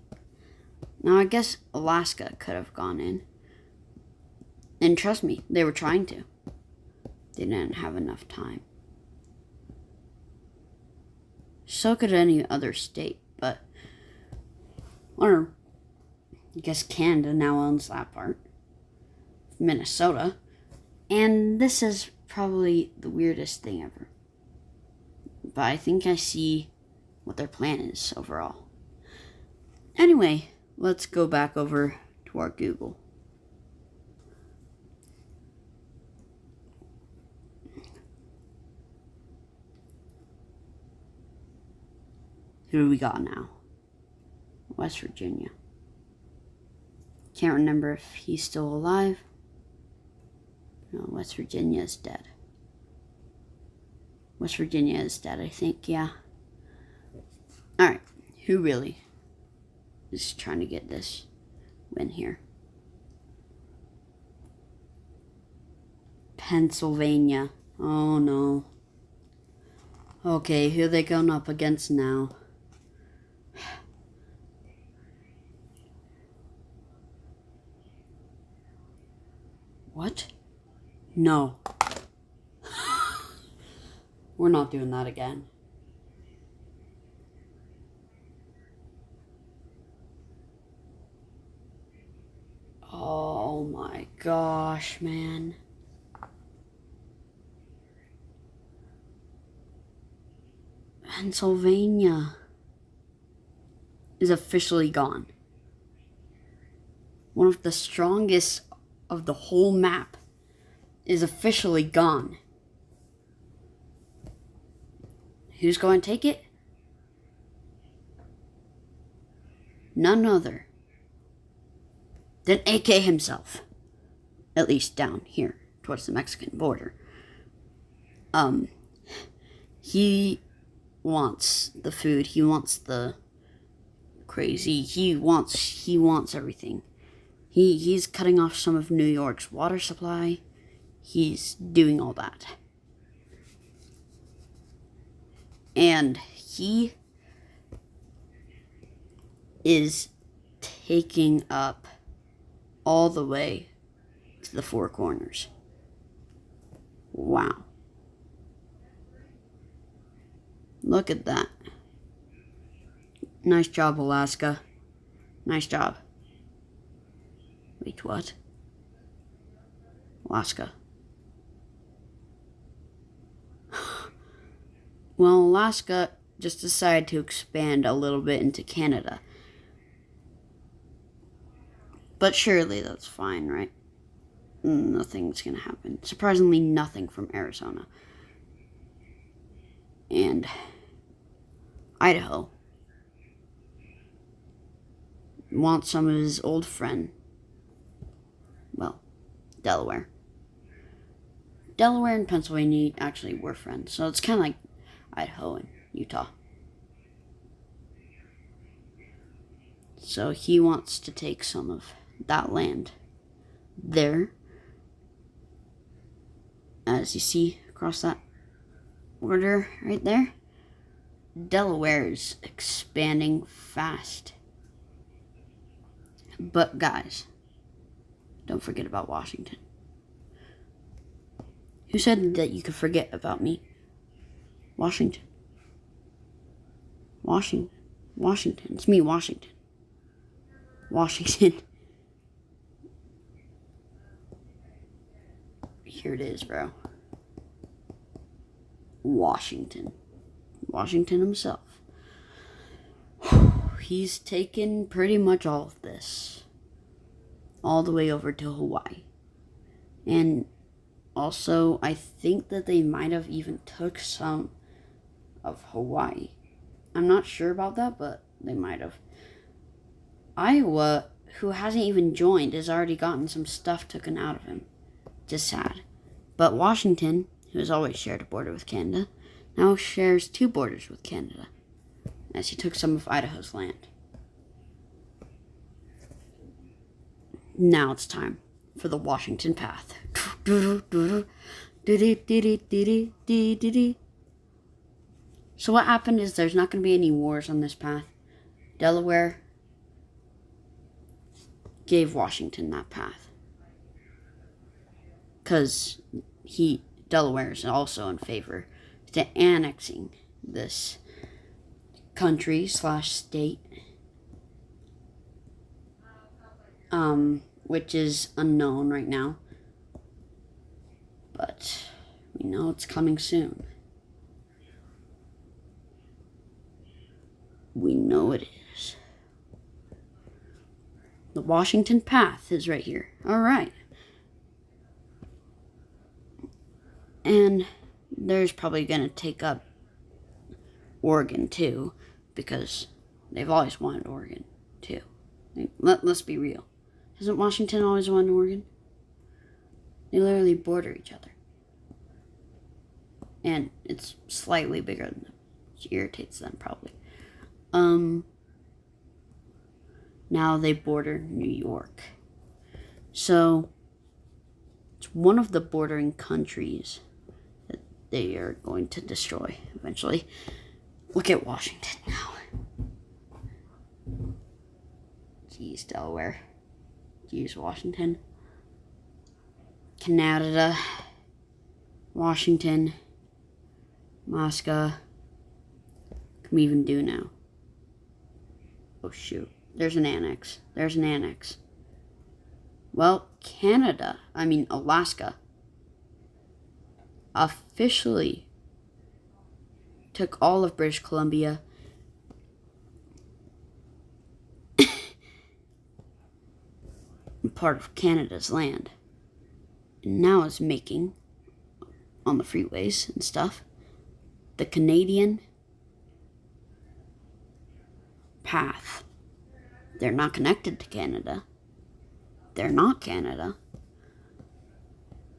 Now I guess Alaska could have gone in. And trust me, they were trying to. They didn't have enough time. So could any other state, but or I guess Canada now owns that part. Minnesota. And this is probably the weirdest thing ever. But I think I see what their plan is overall. Anyway, let's go back over to our Google. Who do we got now? West Virginia. Can't remember if he's still alive. No, West Virginia is dead. West Virginia is dead, I think, yeah. Alright, who really is trying to get this win here? Pennsylvania. Oh no. Okay, who are they going up against now? What? No. We're not doing that again. Oh my gosh, man. Pennsylvania is officially gone. One of the strongest of the whole map is officially gone. Who's going to take it? None other than AK himself. At least down here towards the Mexican border. He wants the food. He wants the crazy. He wants everything. He's cutting off some of New York's water supply. He's doing all that. And he is taking up all the way to the Four Corners. Wow. Look at that. Nice job, Alaska. Nice job. Wait, what? Alaska. Well, Alaska just decided to expand a little bit into Canada. But surely that's fine, right? Nothing's gonna happen. Surprisingly, nothing from Arizona. And Idaho wants some of his old friend. Well, Delaware. Delaware and Pennsylvania actually were friends, so it's kind of like Idaho and Utah. So he wants to take some of that land there. As you see across that border right there, Delaware is expanding fast. But guys, don't forget about Washington. Who said that you could forget about me? Washington. Washington. It's me, Washington. Washington. Here it is, bro. Washington. Washington himself. He's taken pretty much all of this. All the way over to Hawaii. And also, I think that they might have even took some of Hawaii. I'm not sure about that, but they might have. Iowa, who hasn't even joined, has already gotten some stuff taken out of him. Just sad. But Washington, who has always shared a border with Canada, now shares 2 borders with Canada, as he took some of Idaho's land. Now it's time for the Washington Path. So what happened is there's not going to be any wars on this path. Delaware gave Washington that path. Because Delaware is also in favor to annexing this country / state, which is unknown right now, but we know it's coming soon. We know it is. The Washington Path is right here. All right. And there's probably going to take up Oregon, too, because they've always wanted Oregon, too. Let's be real. Hasn't Washington always wanted Oregon? They literally border each other. And it's slightly bigger than them, which irritates them, probably. Now they border New York. So, it's one of the bordering countries that they are going to destroy eventually. Look at Washington now. Jeez, Delaware. Jeez, Washington. Canada. Washington. Alaska. What can we even do now? Oh, shoot. There's an annex. Well, Alaska officially took all of British Columbia part of Canada's land. And now is making, on the freeways and stuff, the Canadian path. They're not connected to Canada. They're not Canada.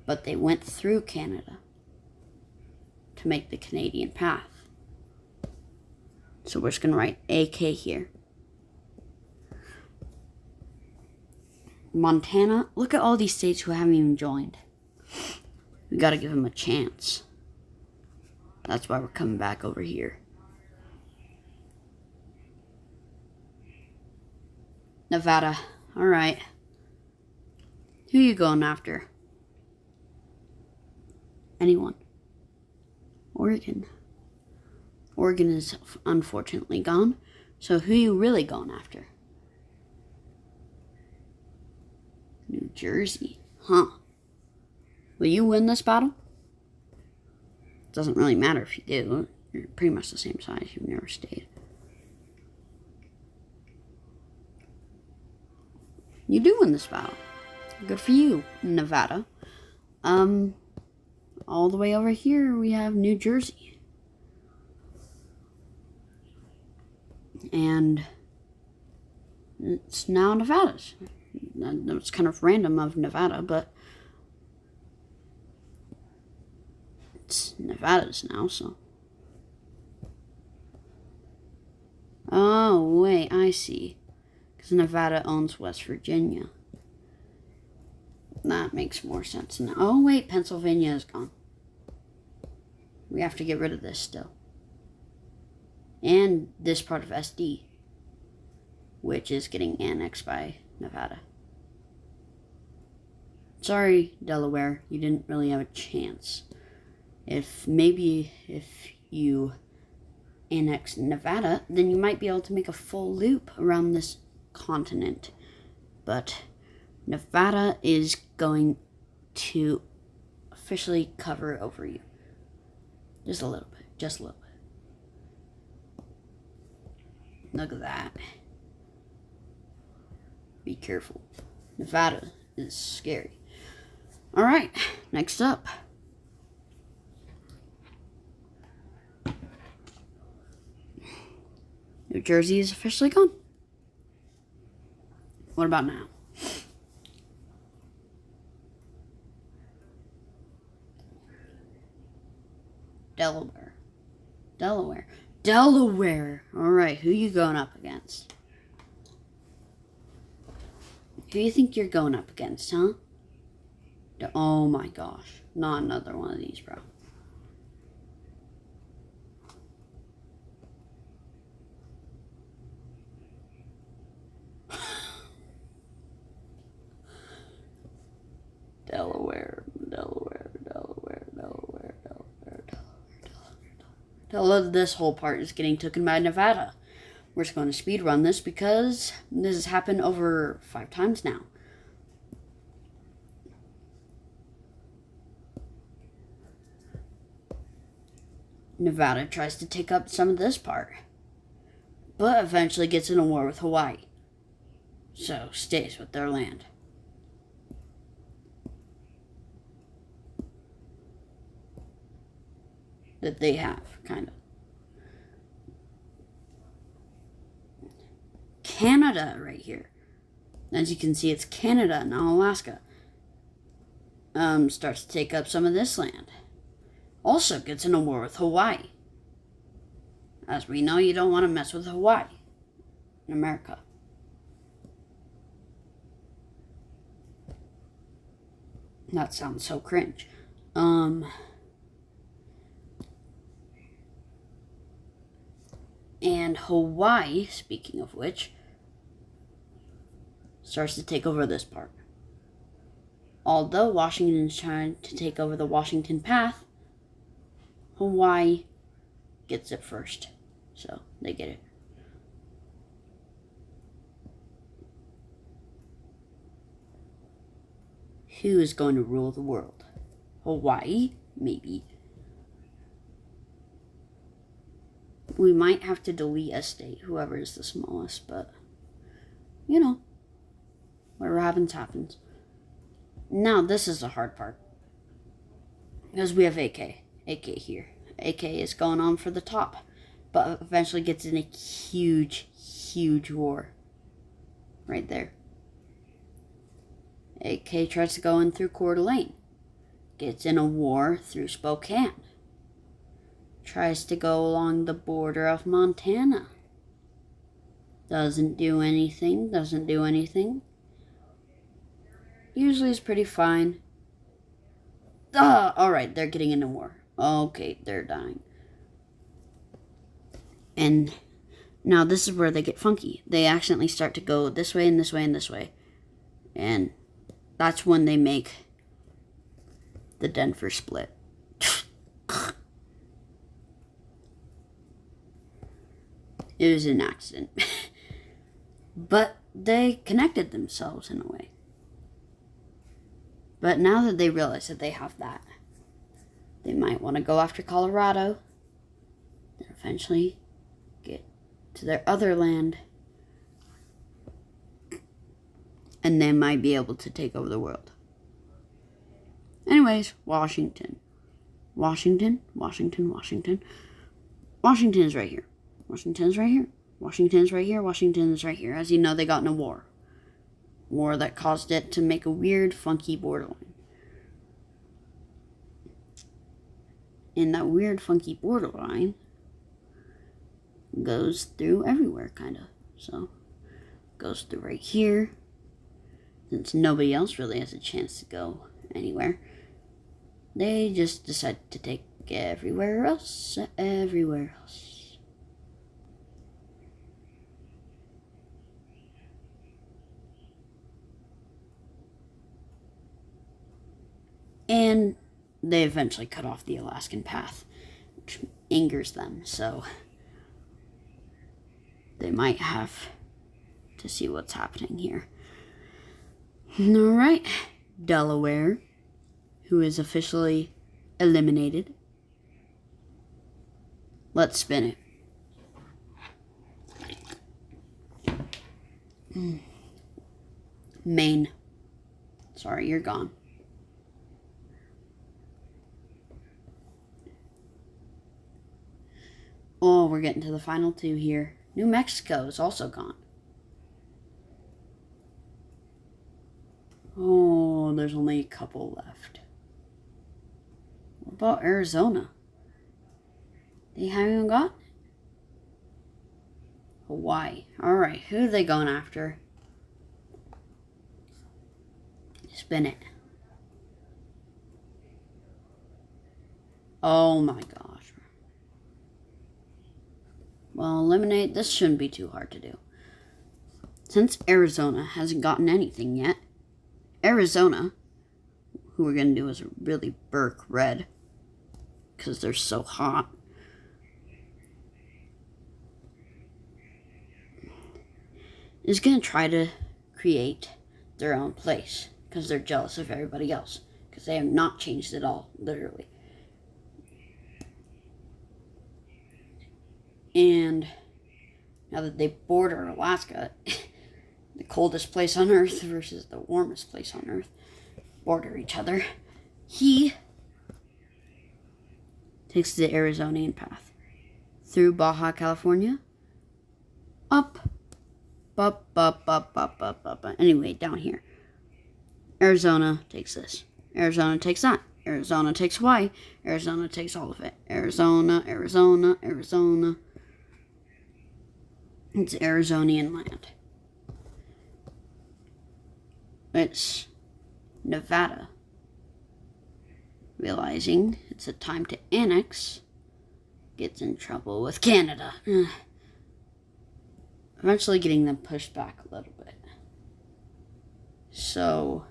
But they went through Canada to make the Canadian path. So we're just going to write AK here. Montana, look at all these states who haven't even joined. We got to give them a chance. That's why we're coming back over here. Nevada, all right. Who you going after? Anyone? Oregon. Oregon is unfortunately gone. So who you really going after? New Jersey. Huh. Will you win this battle? Doesn't really matter if you do. You're pretty much the same size. You've never stayed. You do win this battle. Good for you, Nevada. All the way over here we have New Jersey. And it's now Nevada's. It's kind of random of Nevada, but it's Nevada's now, so. Oh, wait, I see. Because Nevada owns West Virginia. That makes more sense now. Oh, wait, Pennsylvania is gone. We have to get rid of this still. And this part of SD, which is getting annexed by Nevada. Sorry, Delaware, you didn't really have a chance. If you annex Nevada, then you might be able to make a full loop around this continent. But Nevada is going to officially cover over you. Just a little bit. Just a little bit. Look at that. Be careful. Nevada is scary. Alright, next up. New Jersey is officially gone. What about now? Delaware. Delaware. Delaware. Alright, who you going up against? Who do you think you're going up against, huh? Oh my gosh. Not another one of these, bro. Delaware. This whole part is getting taken by Nevada. We're just going to speed run this because this has happened over 5 times now. Nevada tries to take up some of this part, but eventually gets in a war with Hawaii, so stays with their land. That they have, kind of. Canada right here. As you can see, it's Canada, not Alaska. Starts to take up some of this land. Also gets in a war with Hawaii. As we know, you don't want to mess with Hawaii in America. That sounds so cringe. And Hawaii, speaking of which, starts to take over this part. Although Washington is trying to take over the Washington Path, Hawaii gets it first. So, they get it. Who is going to rule the world? Hawaii? Maybe. We might have to delete a state, whoever is the smallest, but, you know, whatever happens, happens. Now, this is the hard part. Because we have AK here. AK is going on for the top, but eventually gets in a huge, huge war. Right there. AK tries to go in through Coeur d'Alene. Gets in a war through Spokane. Tries to go along the border of Montana. Doesn't do anything. Usually is pretty fine. Alright, they're getting into war. Okay, they're dying. And now this is where they get funky. They accidentally start to go this way and this way and this way. And that's when they make the Denver split. It was an accident. But they connected themselves in a way. But now that they realize that they have that, they might want to go after Colorado and eventually get to their other land. And they might be able to take over the world. Anyways, Washington. Washington is right here. Washington's right here. Washington's right here. Washington's right here. As you know, they got in a war. War that caused it to make a weird, funky borderline. And that weird, funky borderline goes through everywhere, kind of. So, goes through right here. Since nobody else really has a chance to go anywhere, they just decide to take everywhere else. And they eventually cut off the Alaskan path, which angers them, so they might have to see what's happening here. Alright, Delaware, who is officially eliminated. Let's spin it. Maine. Sorry, you're gone. Oh, we're getting to the final two here. New Mexico is also gone. Oh, there's only a couple left. What about Arizona? They haven't even got Hawaii. Alright, who are they going after? Spin it. Oh my gosh. Well, eliminate. This shouldn't be too hard to do. Since Arizona hasn't gotten anything yet, Arizona, who we're going to do is really Burke red, because they're so hot. Is going to try to create their own place, because they're jealous of everybody else, because they have not changed at all, literally. And now that they border Alaska, the coldest place on Earth versus the warmest place on Earth border each other, he takes the Arizonian path through Baja California, up. Anyway, down here. Arizona takes this. Arizona takes that. Arizona takes Hawaii. Arizona takes all of it. Arizona. It's Arizonian land. It's Nevada. Realizing it's a time to annex, gets in trouble with Canada. Eventually getting them pushed back a little bit. So,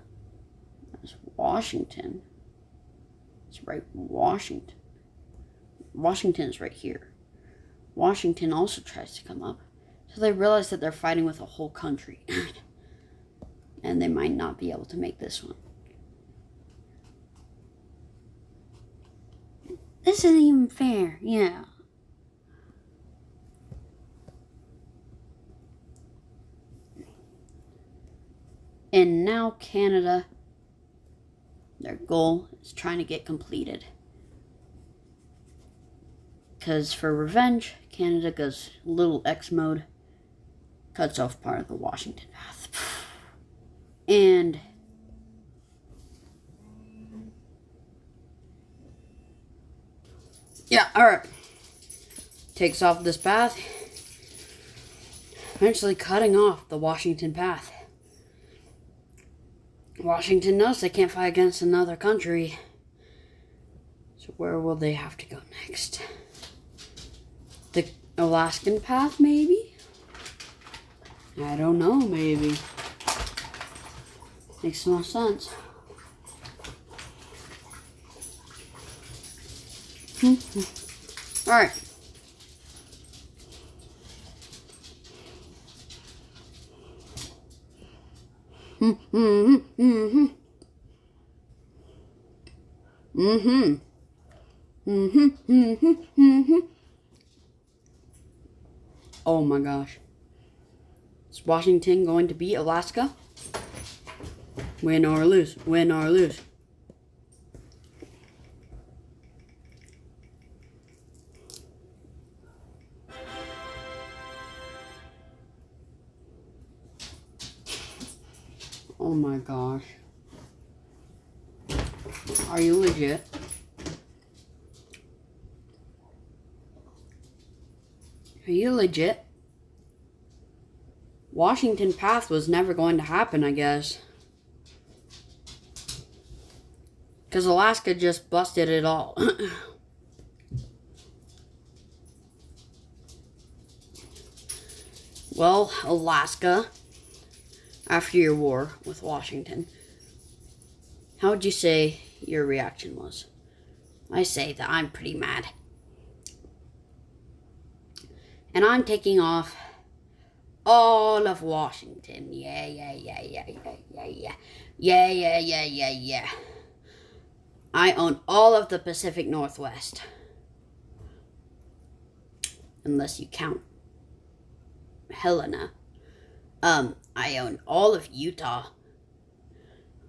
that's Washington. It's right Washington. Washington's right here. Washington also tries to come up. So they realize that they're fighting with a whole country. And they might not be able to make this one. This isn't even fair. Yeah. And now Canada, their goal is trying to get completed. Because for revenge, Canada goes little X mode, cuts off part of the Washington path. And yeah, alright. Takes off this path, eventually cutting off the Washington path. Washington knows they can't fight against another country. So where will they have to go next? The Alaskan path, maybe? I don't know, maybe. Makes no sense. Alright. Oh my gosh. Is Washington going to beat Alaska? Win or lose. Win or lose. Oh my gosh. Are you legit? Are you legit? Washington Path was never going to happen, I guess. Because Alaska just busted it all. Well, Alaska, after your war with Washington, how would you say your reaction was? I say that I'm pretty mad. And I'm taking off all of Washington. Yeah. I own all of the Pacific Northwest. Unless you count Helena. I own all of Utah.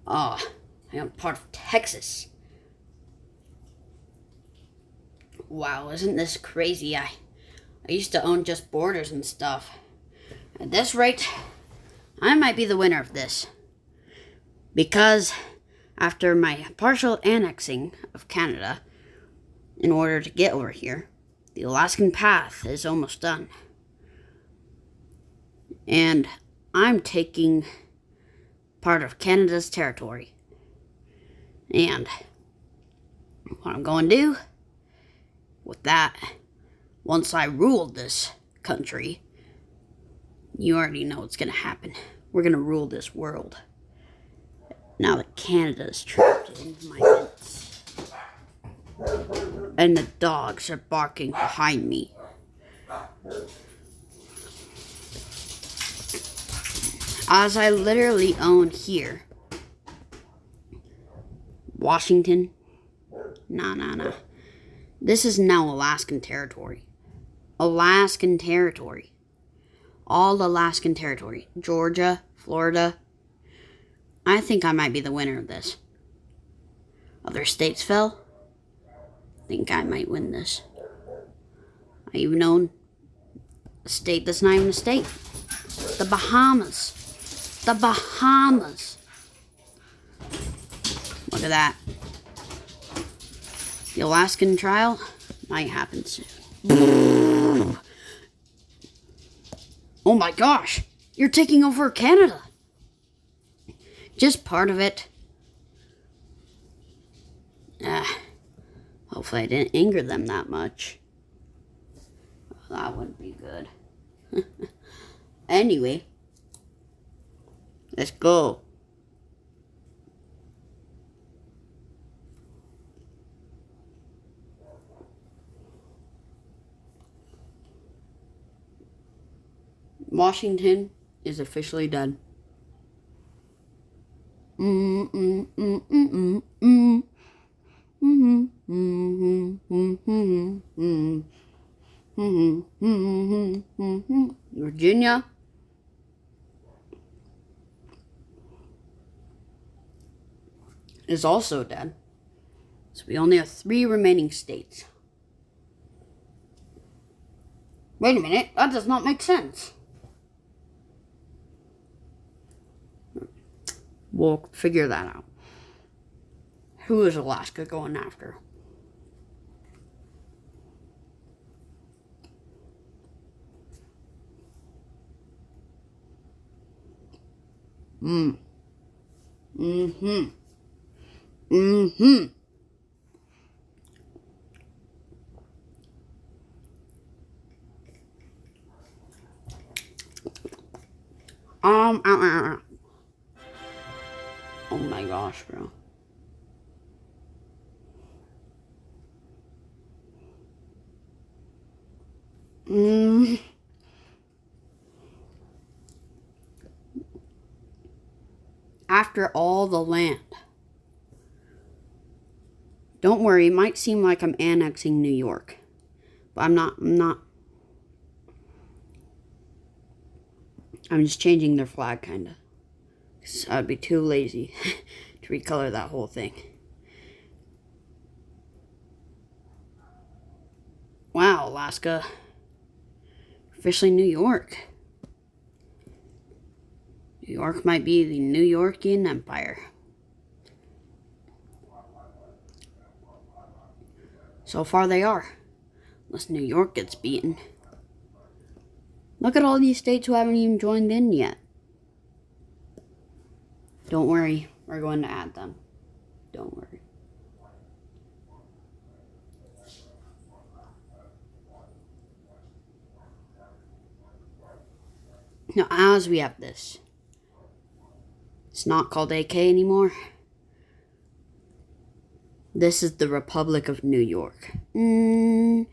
I own part of Texas. Wow, isn't this crazy? I used to own just borders and stuff. At this rate, I might be the winner of this. Because after my partial annexing of Canada, in order to get over here, the Alaskan Path is almost done. And I'm taking part of Canada's territory. And what I'm going to do with that, once I rule this country, you already know what's going to happen. We're going to rule this world. Now that Canada is trapped into my fence. And the dogs are barking behind me. As I literally own here. Washington. Nah. This is now Alaskan territory. Alaskan territory. All Alaskan territory. Georgia, Florida. I think I might be the winner of this. Other states fell. I think I might win this. I even own a state that's not even a state. The Bahamas. The Bahamas. Look at that. The Alaskan trial might happen soon. Oh my gosh. You're taking over Canada. Just part of it. Hopefully I didn't anger them that much. That wouldn't be good. Anyway. Let's go. Washington is officially done. Virginia. Is also dead. So we only have 3 remaining states. Wait a minute, that does not make sense. We'll figure that out. Who is Alaska going after? Oh my gosh, bro. after all the land. Don't worry, it might seem like I'm annexing New York, but I'm not. I'm just changing their flag, kind of. Because I'd be too lazy to recolor that whole thing. Wow, Alaska. Officially New York. New York might be the New Yorkian Empire. So far they are. Unless New York gets beaten. Look at all these states who haven't even joined in yet. Don't worry, we're going to add them. Don't worry. Now, as we have this, it's not called AK anymore. This is the Republic of New York. It's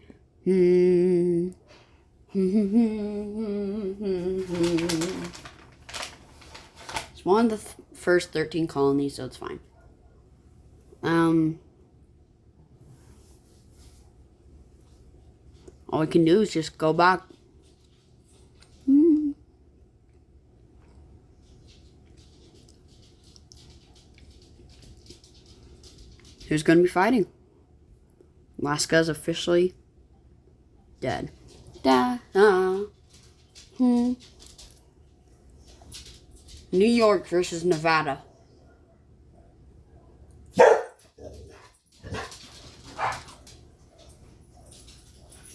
one of the first 13 colonies, so it's fine. All we can do is just go back. Who's going to be fighting? Alaska is officially dead. New York versus Nevada.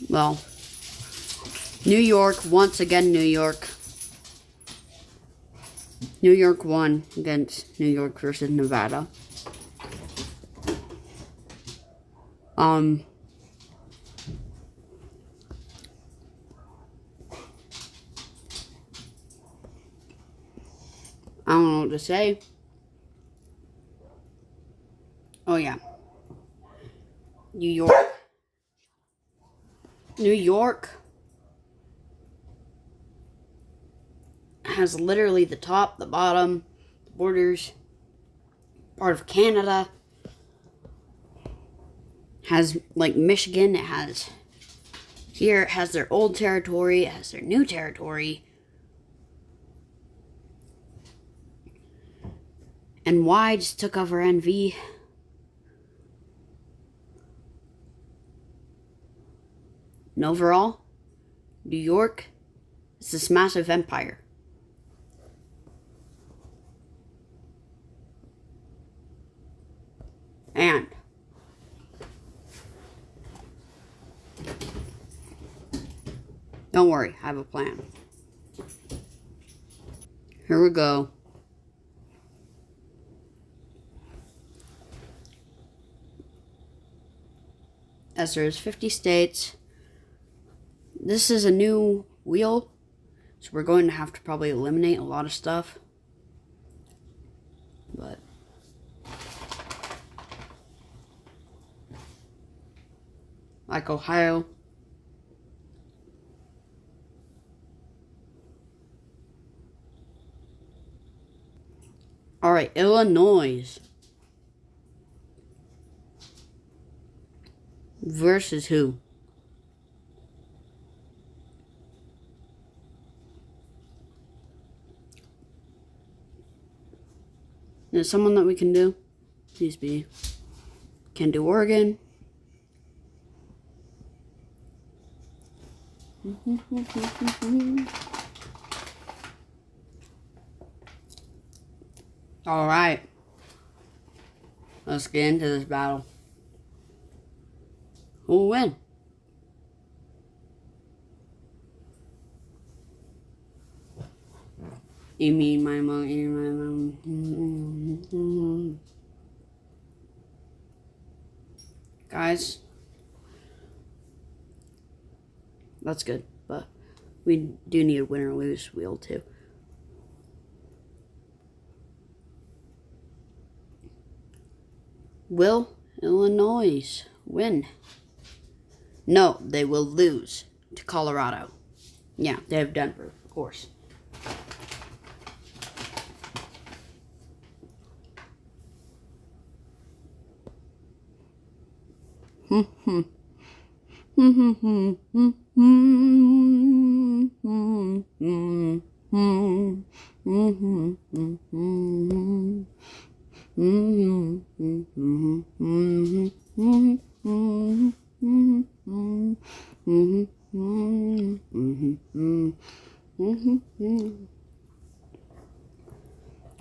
Well, New York, once again, New York. New York won against New York versus Nevada. I don't know what to say. Oh, yeah. New York. New York has literally the top, the bottom, the borders, part of Canada. Has, like, Michigan, it has here, it has their old territory, it has their new territory. And Y just took over NV. And overall, New York is this massive empire. And don't worry, I have a plan. Here we go. As there's 50 states, this is a new wheel, so we're going to have to probably eliminate a lot of stuff. But like Ohio. Alright, Illinois. Versus who? There's someone that we can do. Please be. Can do Oregon. Alright. Let's get into this battle. Who will win? You mean my mom, Guys, that's good, but we do need a win or lose wheel too. Will Illinois win? No, they will lose to Colorado. Yeah, they have Denver, of course.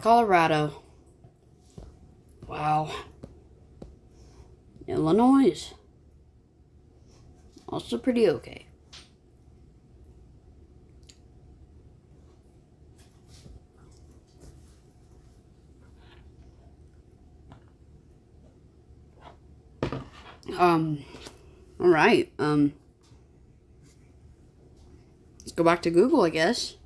Colorado. Wow. Illinois. Also pretty okay. Alright, let's go back to Google, I guess.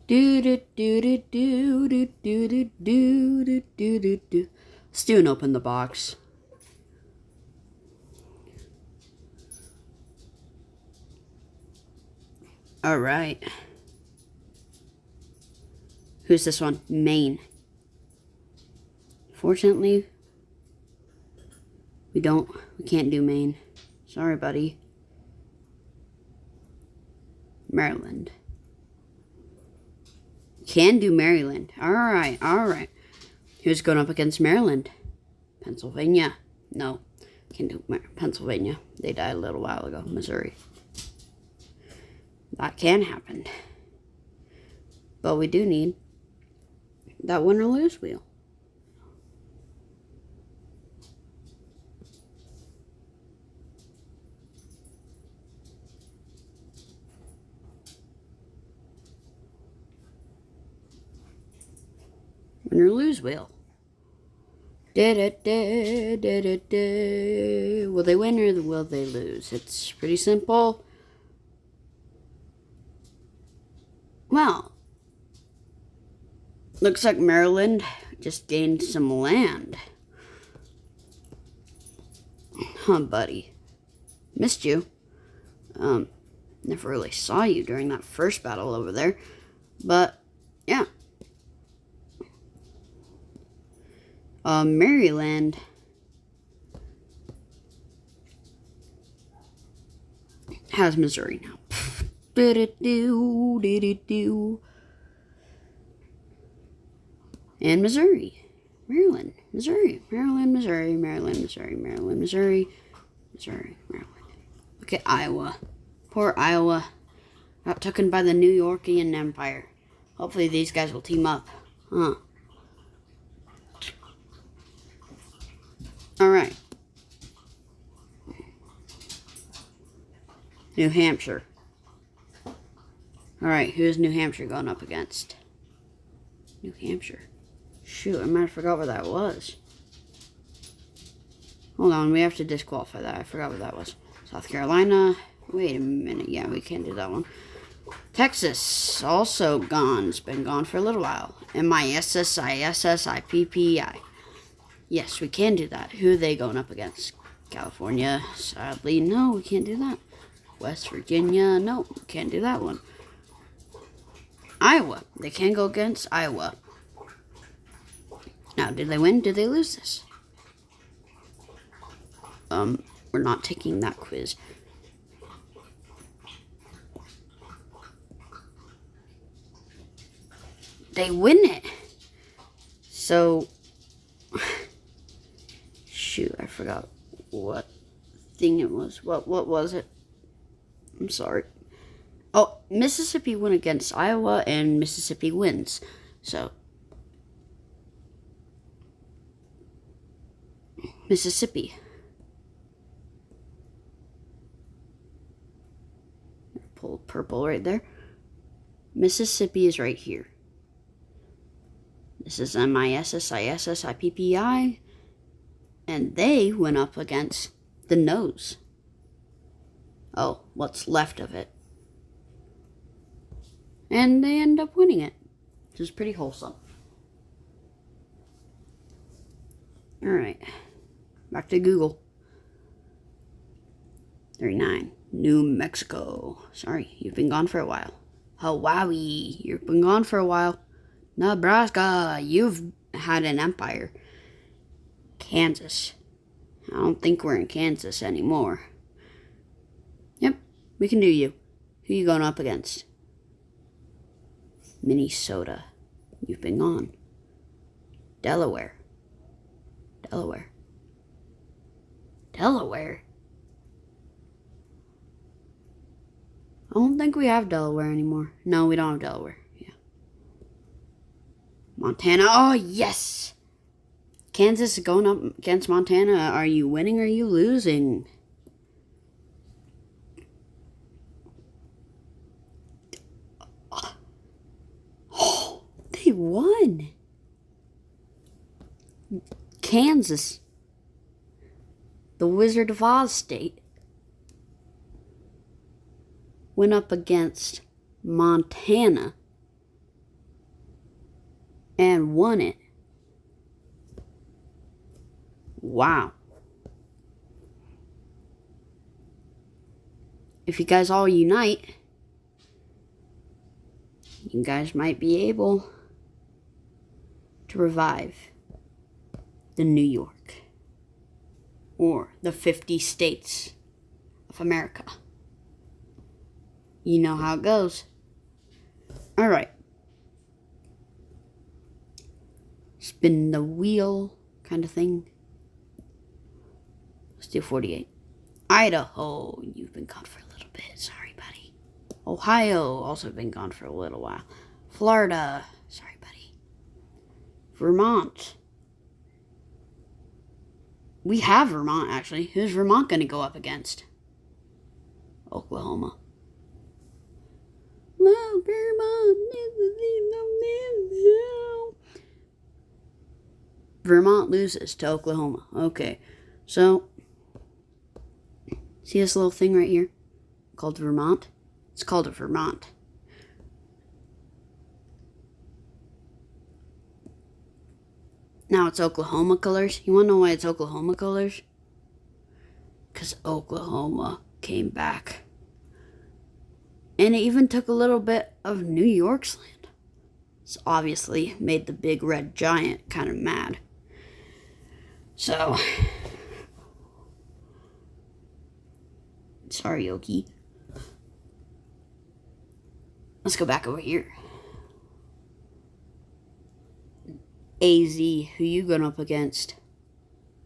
Do do do do do do do do do do do do. Let's do an open the box. All right. Who's this one? Maine. Fortunately, we can't do Maine. Sorry, buddy. Maryland. Can do Maryland. All right. Who's going up against Maryland? Pennsylvania. No, can't do Pennsylvania. They died a little while ago. Missouri. That can happen. But we do need that win or lose wheel. Win or lose wheel. Will they win or will they lose? It's pretty simple. Well, looks like Maryland just gained some land. Huh, buddy. Missed you. Never really saw you during that first battle over there. But, yeah. Maryland has Missouri now. And Missouri. Maryland. Missouri. Maryland, Missouri. Maryland, Missouri. Maryland, Missouri. Missouri, Maryland. Look at Iowa. Poor Iowa. Got taken by the New Yorkian Empire. Hopefully these guys will team up. Huh. Alright. New Hampshire. Alright, who's New Hampshire going up against? New Hampshire. Shoot, I might have forgot what that was. Hold on, we have to disqualify that. I forgot what that was. South Carolina. Wait a minute. Yeah, we can't do that one. Texas, also gone. It's been gone for a little while. MISSISSIPPI. Yes, we can do that. Who are they going up against? California. Sadly, no, we can't do that. West Virginia. No, we can't do that one. Iowa. They can go against Iowa. Now, did they win? Did they lose this? We're not taking that quiz. They win it. So, shoot, I forgot what thing it was. What was it? I'm sorry. Oh, Mississippi went against Iowa, and Mississippi wins. So, Mississippi. Pull purple right there. Mississippi is right here. This is MISSISSIPPI. And they went up against the nose. Oh, what's left of it. And they end up winning it, which is pretty wholesome. Alright, back to Google. 39. New Mexico. Sorry, you've been gone for a while. Hawaii, you've been gone for a while. Nebraska, you've had an empire. Kansas. I don't think we're in Kansas anymore. Yep, we can do you. Who you going up against? Minnesota. You've been gone. Delaware. Delaware. Delaware? I don't think we have Delaware anymore. No, we don't have Delaware. Yeah. Montana. Oh, yes! Kansas is going up against Montana. Are you winning or are you losing? Oh, they won. Kansas. The Wizard of Oz state went up against Montana and won it. Wow. If you guys all unite, you guys might be able to revive the New York or the 50 states of America. You know how it goes. All right. Spin the wheel kind of thing. Let's do 48. Idaho, you've been gone for a little bit. Sorry, buddy. Ohio, also been gone for a little while. Florida, sorry, buddy. Vermont. We have Vermont, actually. Who's Vermont going to go up against? Oklahoma. Well, Vermont loses to Oklahoma. Okay, so see this little thing right here called Vermont? It's called a Vermont. Now it's Oklahoma colors. You want to know why it's Oklahoma colors? Because Oklahoma came back. And it even took a little bit of New York's land. It's obviously made the big red giant kind of mad. So, sorry, Yogi. Let's go back over here. AZ, who you going up against?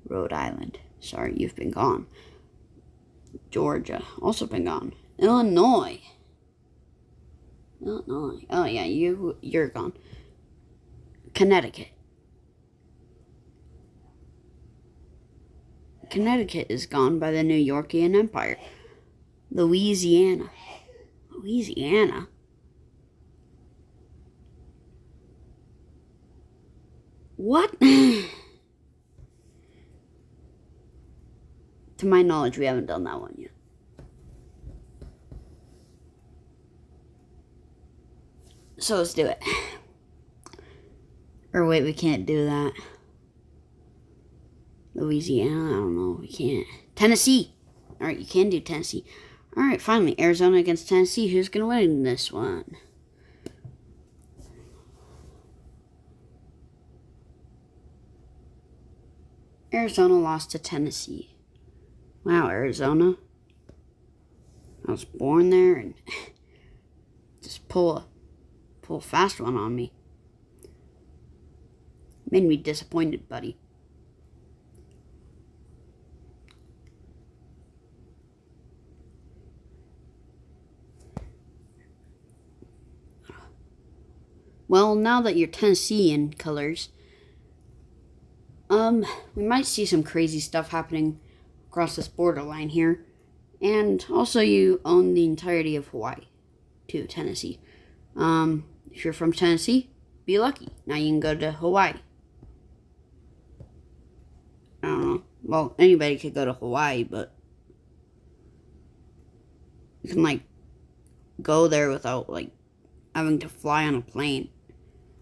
Rhode Island. Sorry, you've been gone. Georgia, also been gone. Illinois. Illinois. Oh yeah, you're gone. Connecticut. Connecticut is gone by the New Yorkian Empire. Louisiana. Louisiana? What? To my knowledge, we haven't done that one yet. So let's do it. Or wait, we can't do that. Louisiana, I don't know, we can't. Tennessee. Alright, you can do Tennessee. Alright, finally, Arizona against Tennessee. Who's going to win this one? Arizona lost to Tennessee. Wow, Arizona. I was born there and just pull a fast one on me. Made me disappointed, buddy. Well, now that you're Tennessean colors, we might see some crazy stuff happening across this borderline here. And also you own the entirety of Hawaii to Tennessee. If you're from Tennessee, be lucky. Now you can go to Hawaii. I don't know. Well, anybody could go to Hawaii, but you can, like, go there without, like, having to fly on a plane.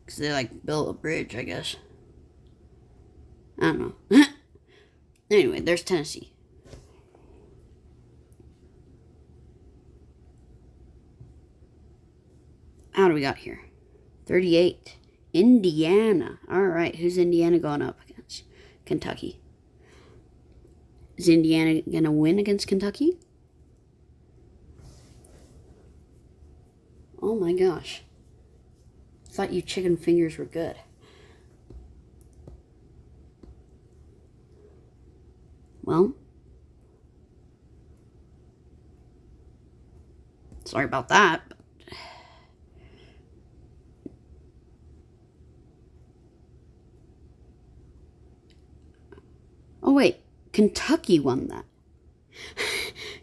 Because they, like, built a bridge, I guess. I don't know. Anyway, there's Tennessee. How do we got here? 38. Indiana. All right, who's Indiana going up against? Kentucky. Is Indiana going to win against Kentucky? Oh my gosh. I thought you chicken fingers were good. Well, sorry about that. Oh wait, Kentucky won that.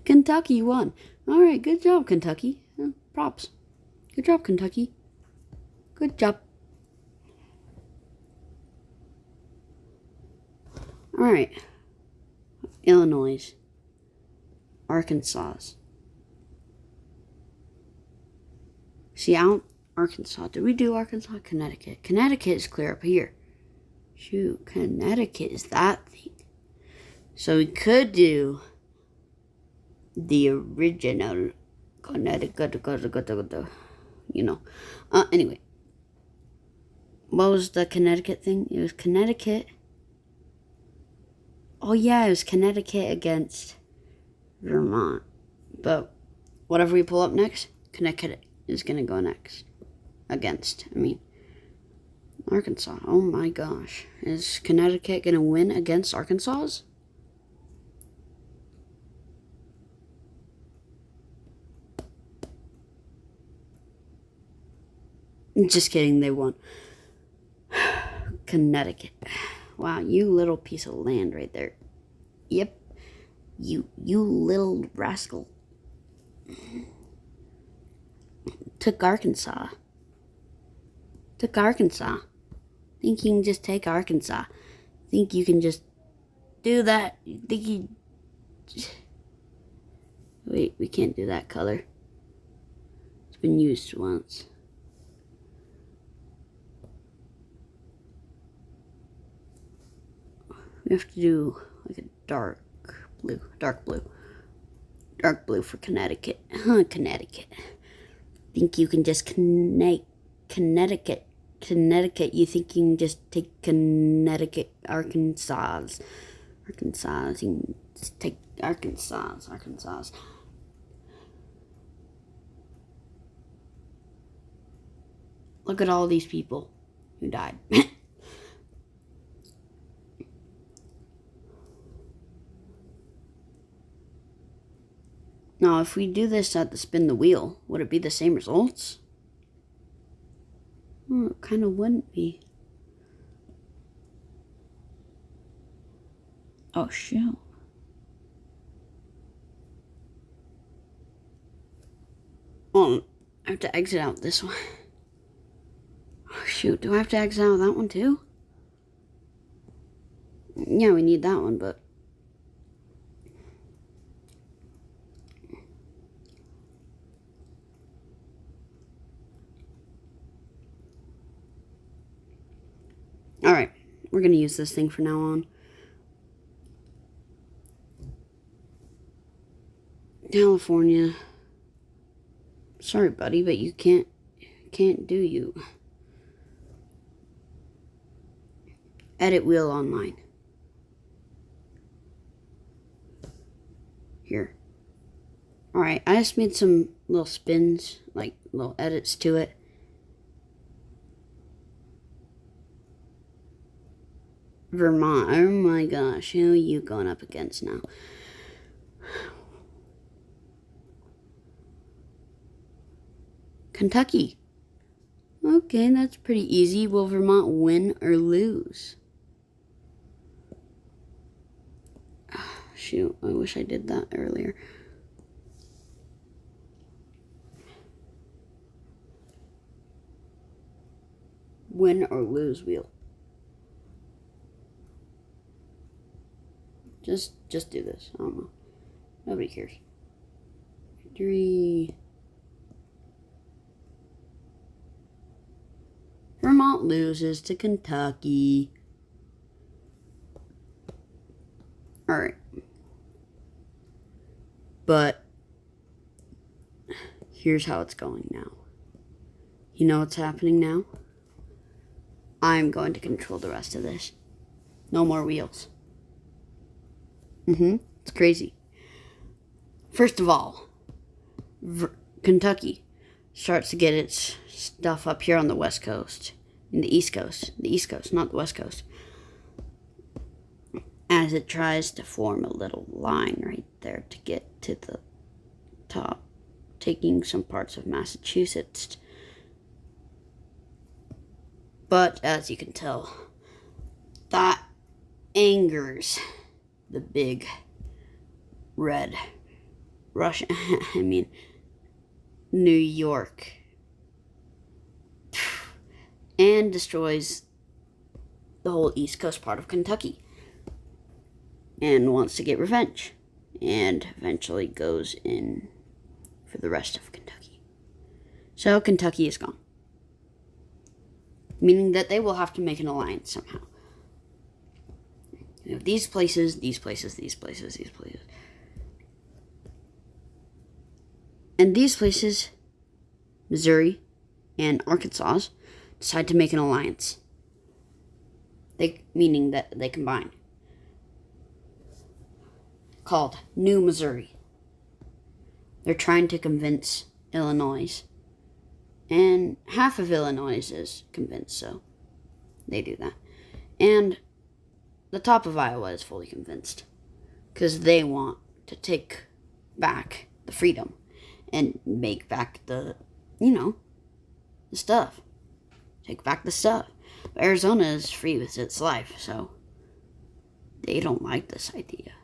Kentucky won. All right, good job, Kentucky. Props. Good job, Kentucky. Good job. All right. Illinois. Arkansas. See, out Arkansas. Did we do Arkansas? Connecticut. Connecticut is clear up here. Shoot, Connecticut is that thing. So we could do the original Connecticut, you know. Anyway. What was the Connecticut thing? It was Connecticut. Oh yeah, it was Connecticut against Vermont. But whatever we pull up next, Connecticut is going to go next. Arkansas. Oh my gosh. Is Connecticut going to win against Arkansas? Just kidding, they won. Connecticut. Wow, you little piece of land right there. Yep. You little rascal. Took Arkansas. Think you can just take Arkansas. Think you can just do that. Think you... Wait, we can't do that color. It's been used once. We have to do like a dark blue for Connecticut. Connecticut. Think you can just Connecticut. You think you can just take Connecticut, Arkansas. You can just take Arkansas. Look at all these people who died. Now, if we do this at the spin the wheel, would it be the same results? Well, it kind of wouldn't be. Oh, shoot. Oh, I have to exit out this one. Oh, shoot. Do I have to exit out that one, too? Yeah, we need that one, but... Alright, we're going to use this thing from now on. California. Sorry, buddy, but you can't do you. Edit wheel online. Here. Alright, I just made some little spins, like little edits to it. Vermont. Oh my gosh, who are you going up against now? Kentucky. Okay, that's pretty easy. Will Vermont win or lose? Shoot, I wish I did that earlier. Win or lose wheel. Just do this. I don't know. Nobody cares. Victory. Vermont loses to Kentucky. Alright. But here's how it's going now. You know what's happening now? I'm going to control the rest of this. No more wheels. It's crazy. First of all, Kentucky starts to get its stuff up here on the West Coast. In the East Coast. The East Coast, not the West Coast. As it tries to form a little line right there to get to the top, taking some parts of Massachusetts. But as you can tell, that angers the big red Russian, New York, and destroys the whole East Coast part of Kentucky, and wants to get revenge, and eventually goes in for the rest of Kentucky. So Kentucky is gone, meaning that they will have to make an alliance somehow. You know, these places. And these places, Missouri and Arkansas, decide to make an alliance. Meaning that they combine. Called New Missouri. They're trying to convince Illinois. And half of Illinois is convinced, so they do that. And the top of Iowa is fully convinced. Because they want to take back the freedom. And make back the stuff. Take back the stuff. But Arizona is free with its life, so they don't like this idea.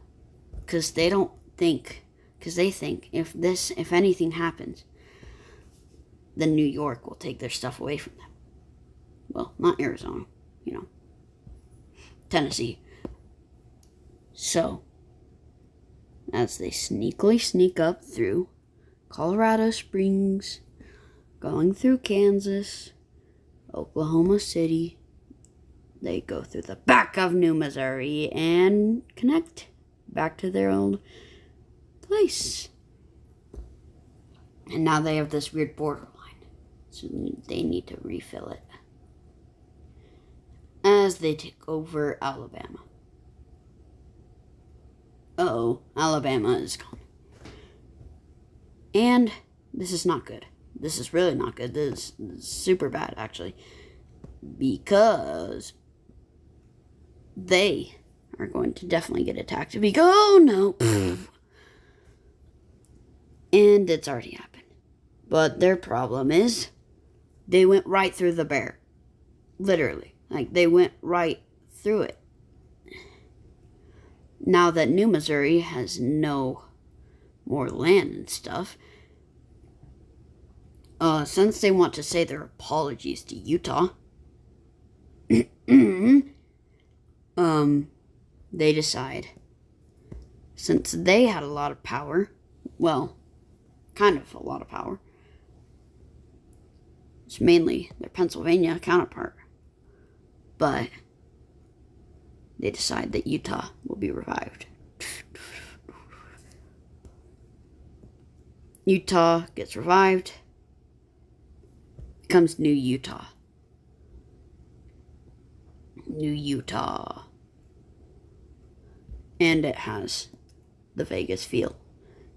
Because they think if anything happens, then New York will take their stuff away from them. Well, not Arizona, Tennessee. So, as they sneakily sneak up through Colorado Springs, going through Kansas, Oklahoma City, they go through the back of New Missouri and connect back to their old place. And now they have this weird borderline, so they need to refill it as they take over Alabama. Alabama is gone. And this is not good. This is really not good. This is super bad, actually. Because they are going to definitely get attacked. Oh, no. And it's already happened. But their problem is they went right through the bear. Literally. Like, they went right through it. Now that New Missouri has no more land and stuff, since they want to say their apologies to Utah, they decide, since they had a lot of power, well, kind of a lot of power, it's mainly their Pennsylvania counterpart, but they decide that Utah will be revived. Utah gets revived, becomes New Utah. New Utah. And it has the Vegas feel,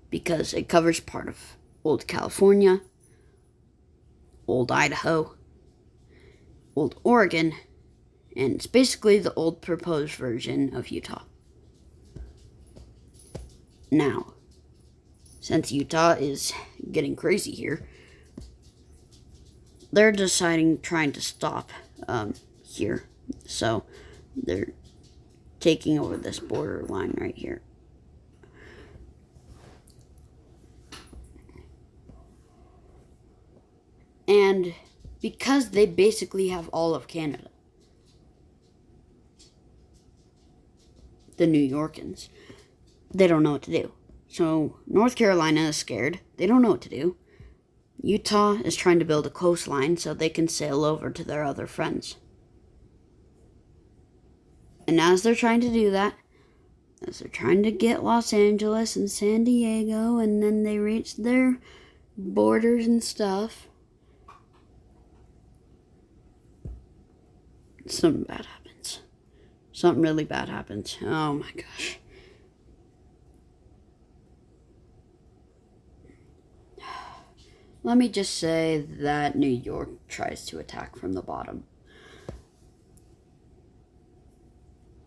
because it covers part of old California, old Idaho, old Oregon, and it's basically the old proposed version of Utah. Now, since Utah is getting crazy here, they're trying to stop here. So, they're taking over this borderline right here. And because they basically have all of Canada, the New Yorkers, they don't know what to do. So North Carolina is scared. They don't know what to do. Utah is trying to build a coastline so they can sail over to their other friends. And as they're trying to do that, as they're trying to get Los Angeles and San Diego, and then they reach their borders and stuff, something bad happens. Something really bad happens. Oh my gosh. Let me just say that New York tries to attack from the bottom.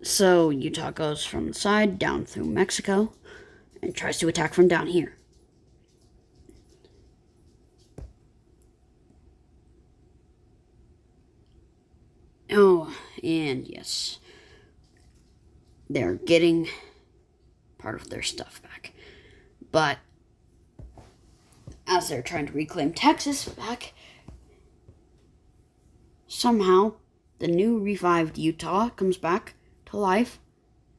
So Utah goes from the side down through Mexico and tries to attack from down here. Oh, and yes, they're getting part of their stuff back. But as they're trying to reclaim Texas back, somehow the new revived Utah comes back to life.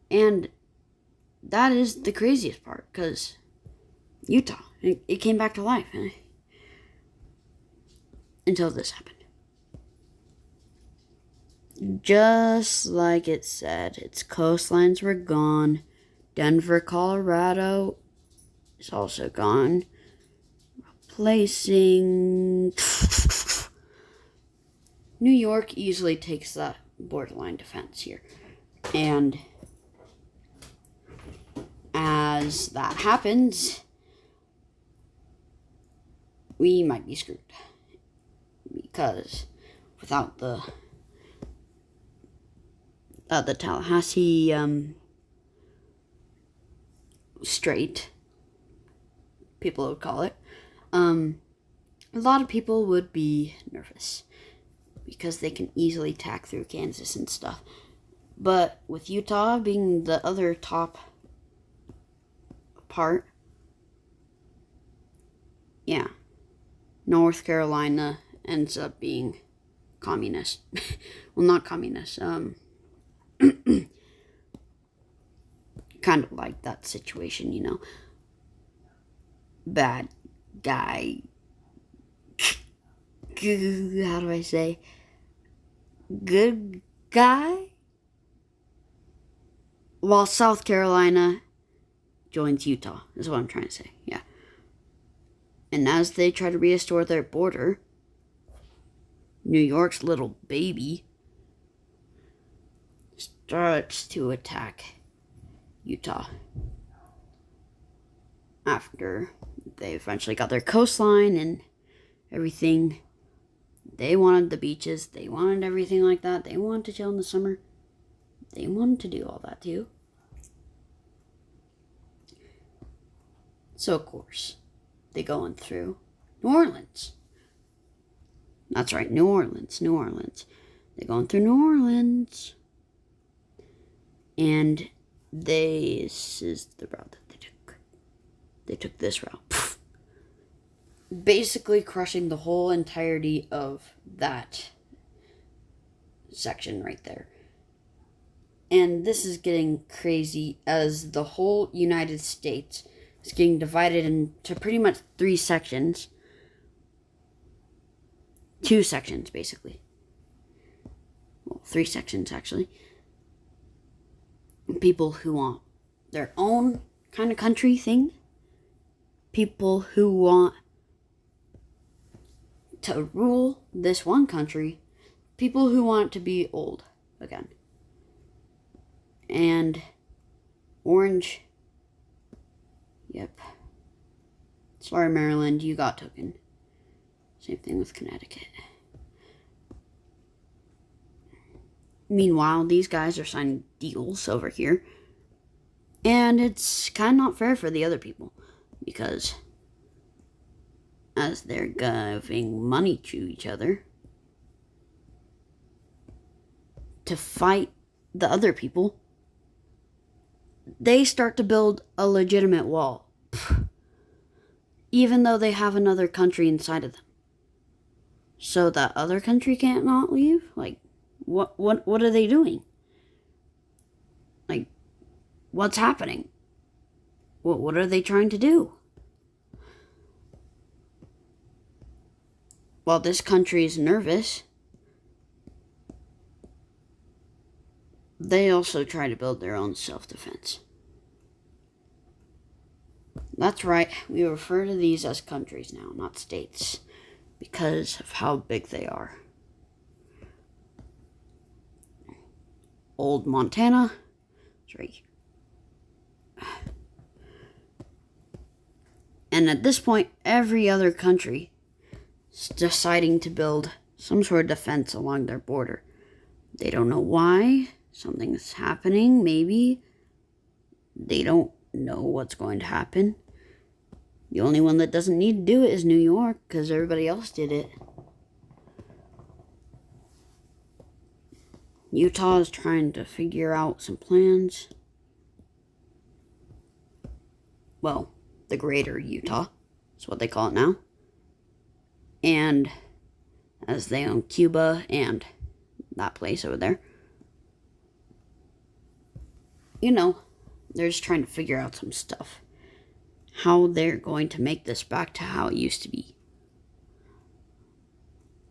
And that is the craziest part, because Utah, it came back to life until this happened. Just like it said, its coastlines were gone. Denver, Colorado is also gone. Replacing New York easily takes that borderline defense here. And as that happens, we might be screwed. Because without the Tallahassee Strait, people would call it, a lot of people would be nervous because they can easily tack through Kansas and stuff. But with Utah being the other top part, yeah, North Carolina ends up being communist. Well, not communist, kind of like that situation, you know. Bad guy. How do I say? Good guy? While South Carolina joins Utah, is what I'm trying to say, yeah. And as they try to restore their border, New York's little baby starts to attack Utah. After they eventually got their coastline and everything, they wanted the beaches, they wanted everything like that, they wanted to chill in the summer, they wanted to do all that too. So of course, they going through New Orleans. That's right, New Orleans. They're going through New Orleans. And this is the route that they took. They took this route. Basically crushing the whole entirety of that section right there. And this is getting crazy as the whole United States is getting divided into pretty much 3 sections. 2 sections, basically. Well, 3 sections, actually. People who want their own kind of country thing. People who want to rule this one country. People who want to be old again. And orange. Yep. Sorry, Maryland, you got taken. Same thing with Connecticut. Meanwhile, these guys are signing deals over here. And it's kind of not fair for the other people. Because as they're giving money to each other to fight the other people, they start to build a legitimate wall. Even though they have another country inside of them. So that other country can't not leave? Like, what are they doing? Like, what's happening? What are they trying to do? While this country is nervous, they also try to build their own self-defense. That's right, we refer to these as countries now, not states, because of how big they are. old Montana. It's right here. And at this point, every other country is deciding to build some sort of defense along their border. They don't know why. Something's happening, maybe. They don't know what's going to happen. The only one that doesn't need to do it is New York, because everybody else did it. Utah is trying to figure out some plans. Well, the greater Utah is what they call it now. And as they own Cuba and that place over there, you know, they're just trying to figure out some stuff. How they're going to make this back to how it used to be.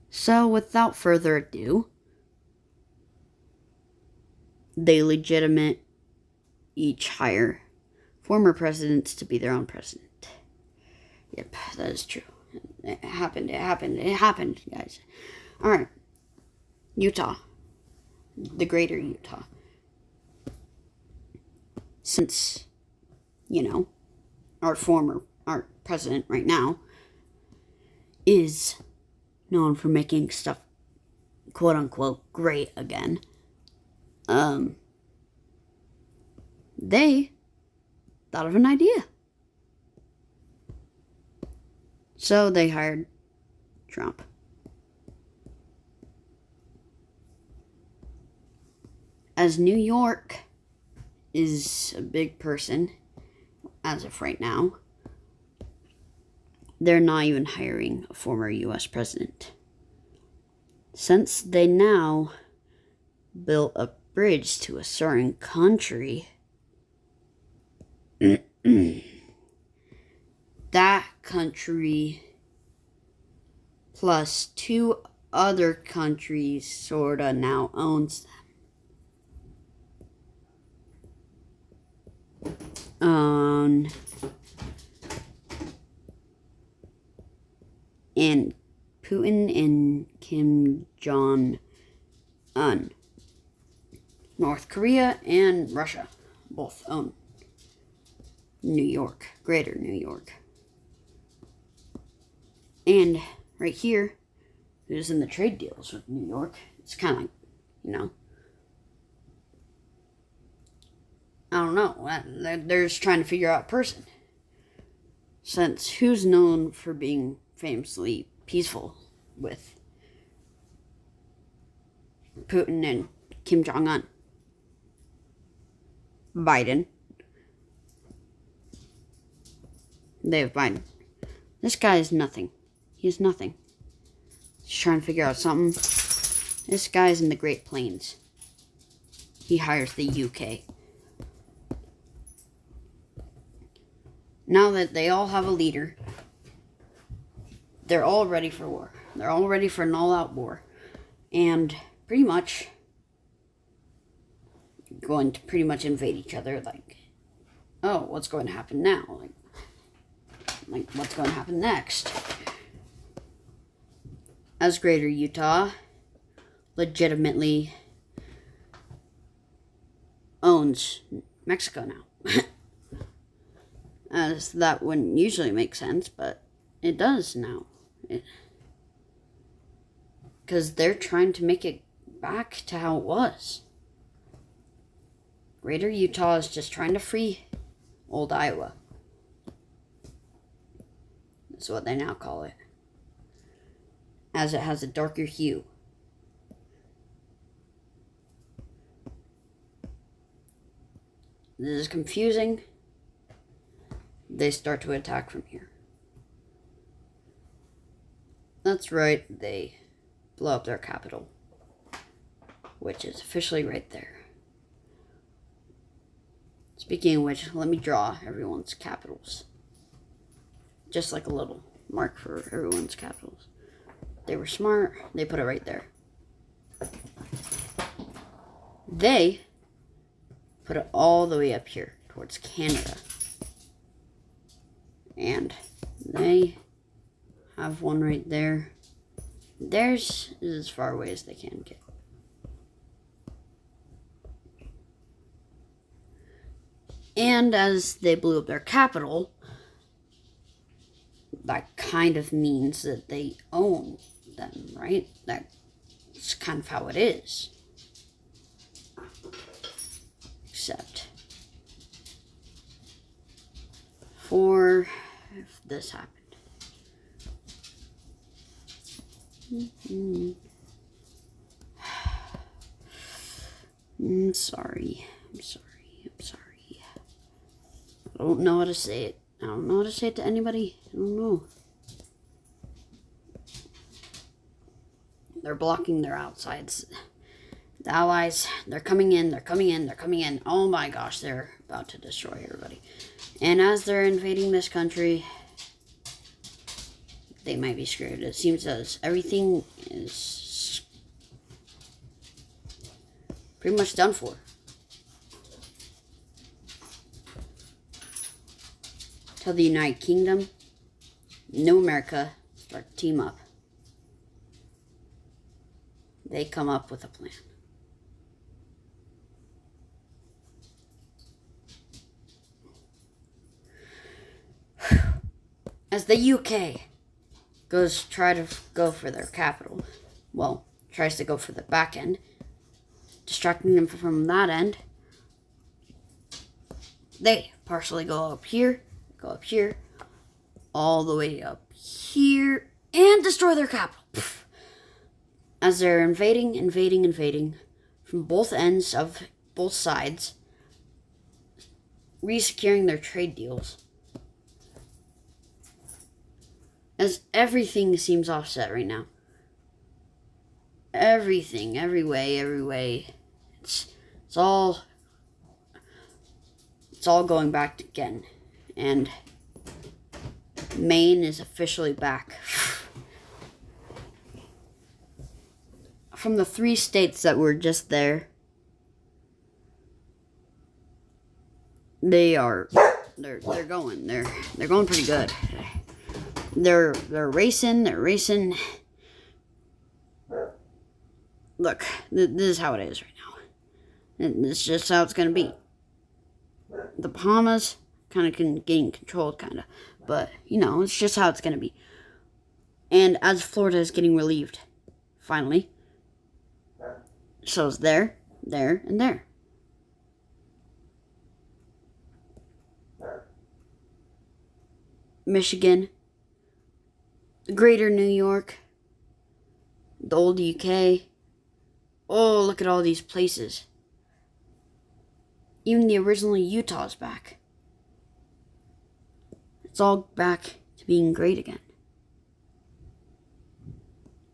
So, without further ado, they legitimate each hire former presidents to be their own president. Yep, that is true. It happened, guys. Alright. Utah. The greater Utah. Since, our president right now is known for making stuff, quote unquote, great again. They thought of an idea. So they hired Trump. As New York is a big person, as of right now, they're not even hiring a former U.S. president. Since they now built a bridge to a certain country, that country plus 2 other countries sorta now owns them. And Putin and Kim Jong-un. North Korea and Russia both own New York, greater New York. And right here, who's in the trade deals with New York, it's kind of like, I don't know. They're just trying to figure out a person. Since who's known for being famously peaceful with Putin and Kim Jong-un? Biden. They have Biden. This guy is nothing. He's nothing. He's trying to figure out something. This guy's in the Great Plains. He hires the UK. Now that they all have a leader, they're all ready for war. They're all ready for an all-out war. And pretty much going to pretty much invade each other. Like, oh, what's going to happen now? Like what's going to happen next? As greater Utah legitimately owns Mexico now. As that wouldn't usually make sense, but it does now. Because they're trying to make it back to how it was. Greater Utah is just trying to free old Iowa. That's what they now call it. As it has a darker hue. This is confusing. They start to attack from here. That's right, they blow up their capital, which is officially right there. Speaking of which, let me draw everyone's capitals. Just like a little mark for everyone's capitals. They were smart, they put it right there. They put it all the way up here towards Canada. And they have one right there. Theirs is as far away as they can get. And as they blew up their capital, that kind of means that they own them, right? That's kind of how it is. Except for if this happened. I'm sorry. I don't know how to say it. I don't know how to say it to anybody. I don't know. They're blocking their outsides. The Allies, they're coming in. Oh my gosh, they're about to destroy everybody. And as they're invading this country, they might be screwed. It seems as everything is pretty much done for. Tell the United Kingdom, New America, start to team up. They come up with a plan. As the UK try to go for their capital, well, tries to go for the back end, distracting them from that end, they partially go up here, all the way up here, and destroy their capital. As they're invading from both ends of both sides, resecuring their trade deals. As everything seems offset right now. Everything, every way. It's all going back again. And Maine is officially back. From the 3 states that were just there, they're going pretty good. They're racing. Look, this is how it is right now. This is just how it's gonna be. The Bahamas kind of getting controlled, but it's just how it's gonna be. And as Florida is getting relieved, finally, so it's there, and there. Michigan, Greater New York, the old UK. Oh, look at all these places. Even the original Utah's back. It's all back to being great again.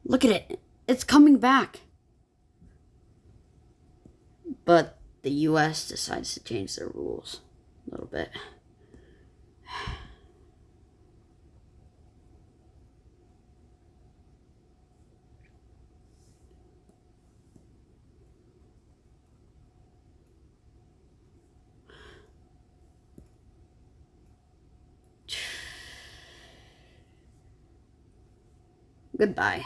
Look at it. It's coming back. But the US decides to change their rules a little bit. Goodbye.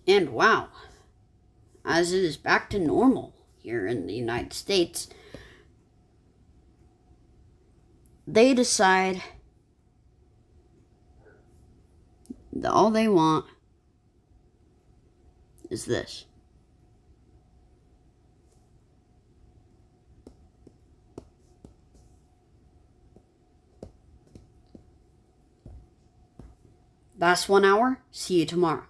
And wow, as it is back to normal here in the United States, they decide that all they want is this. Last 1 hour, see you tomorrow.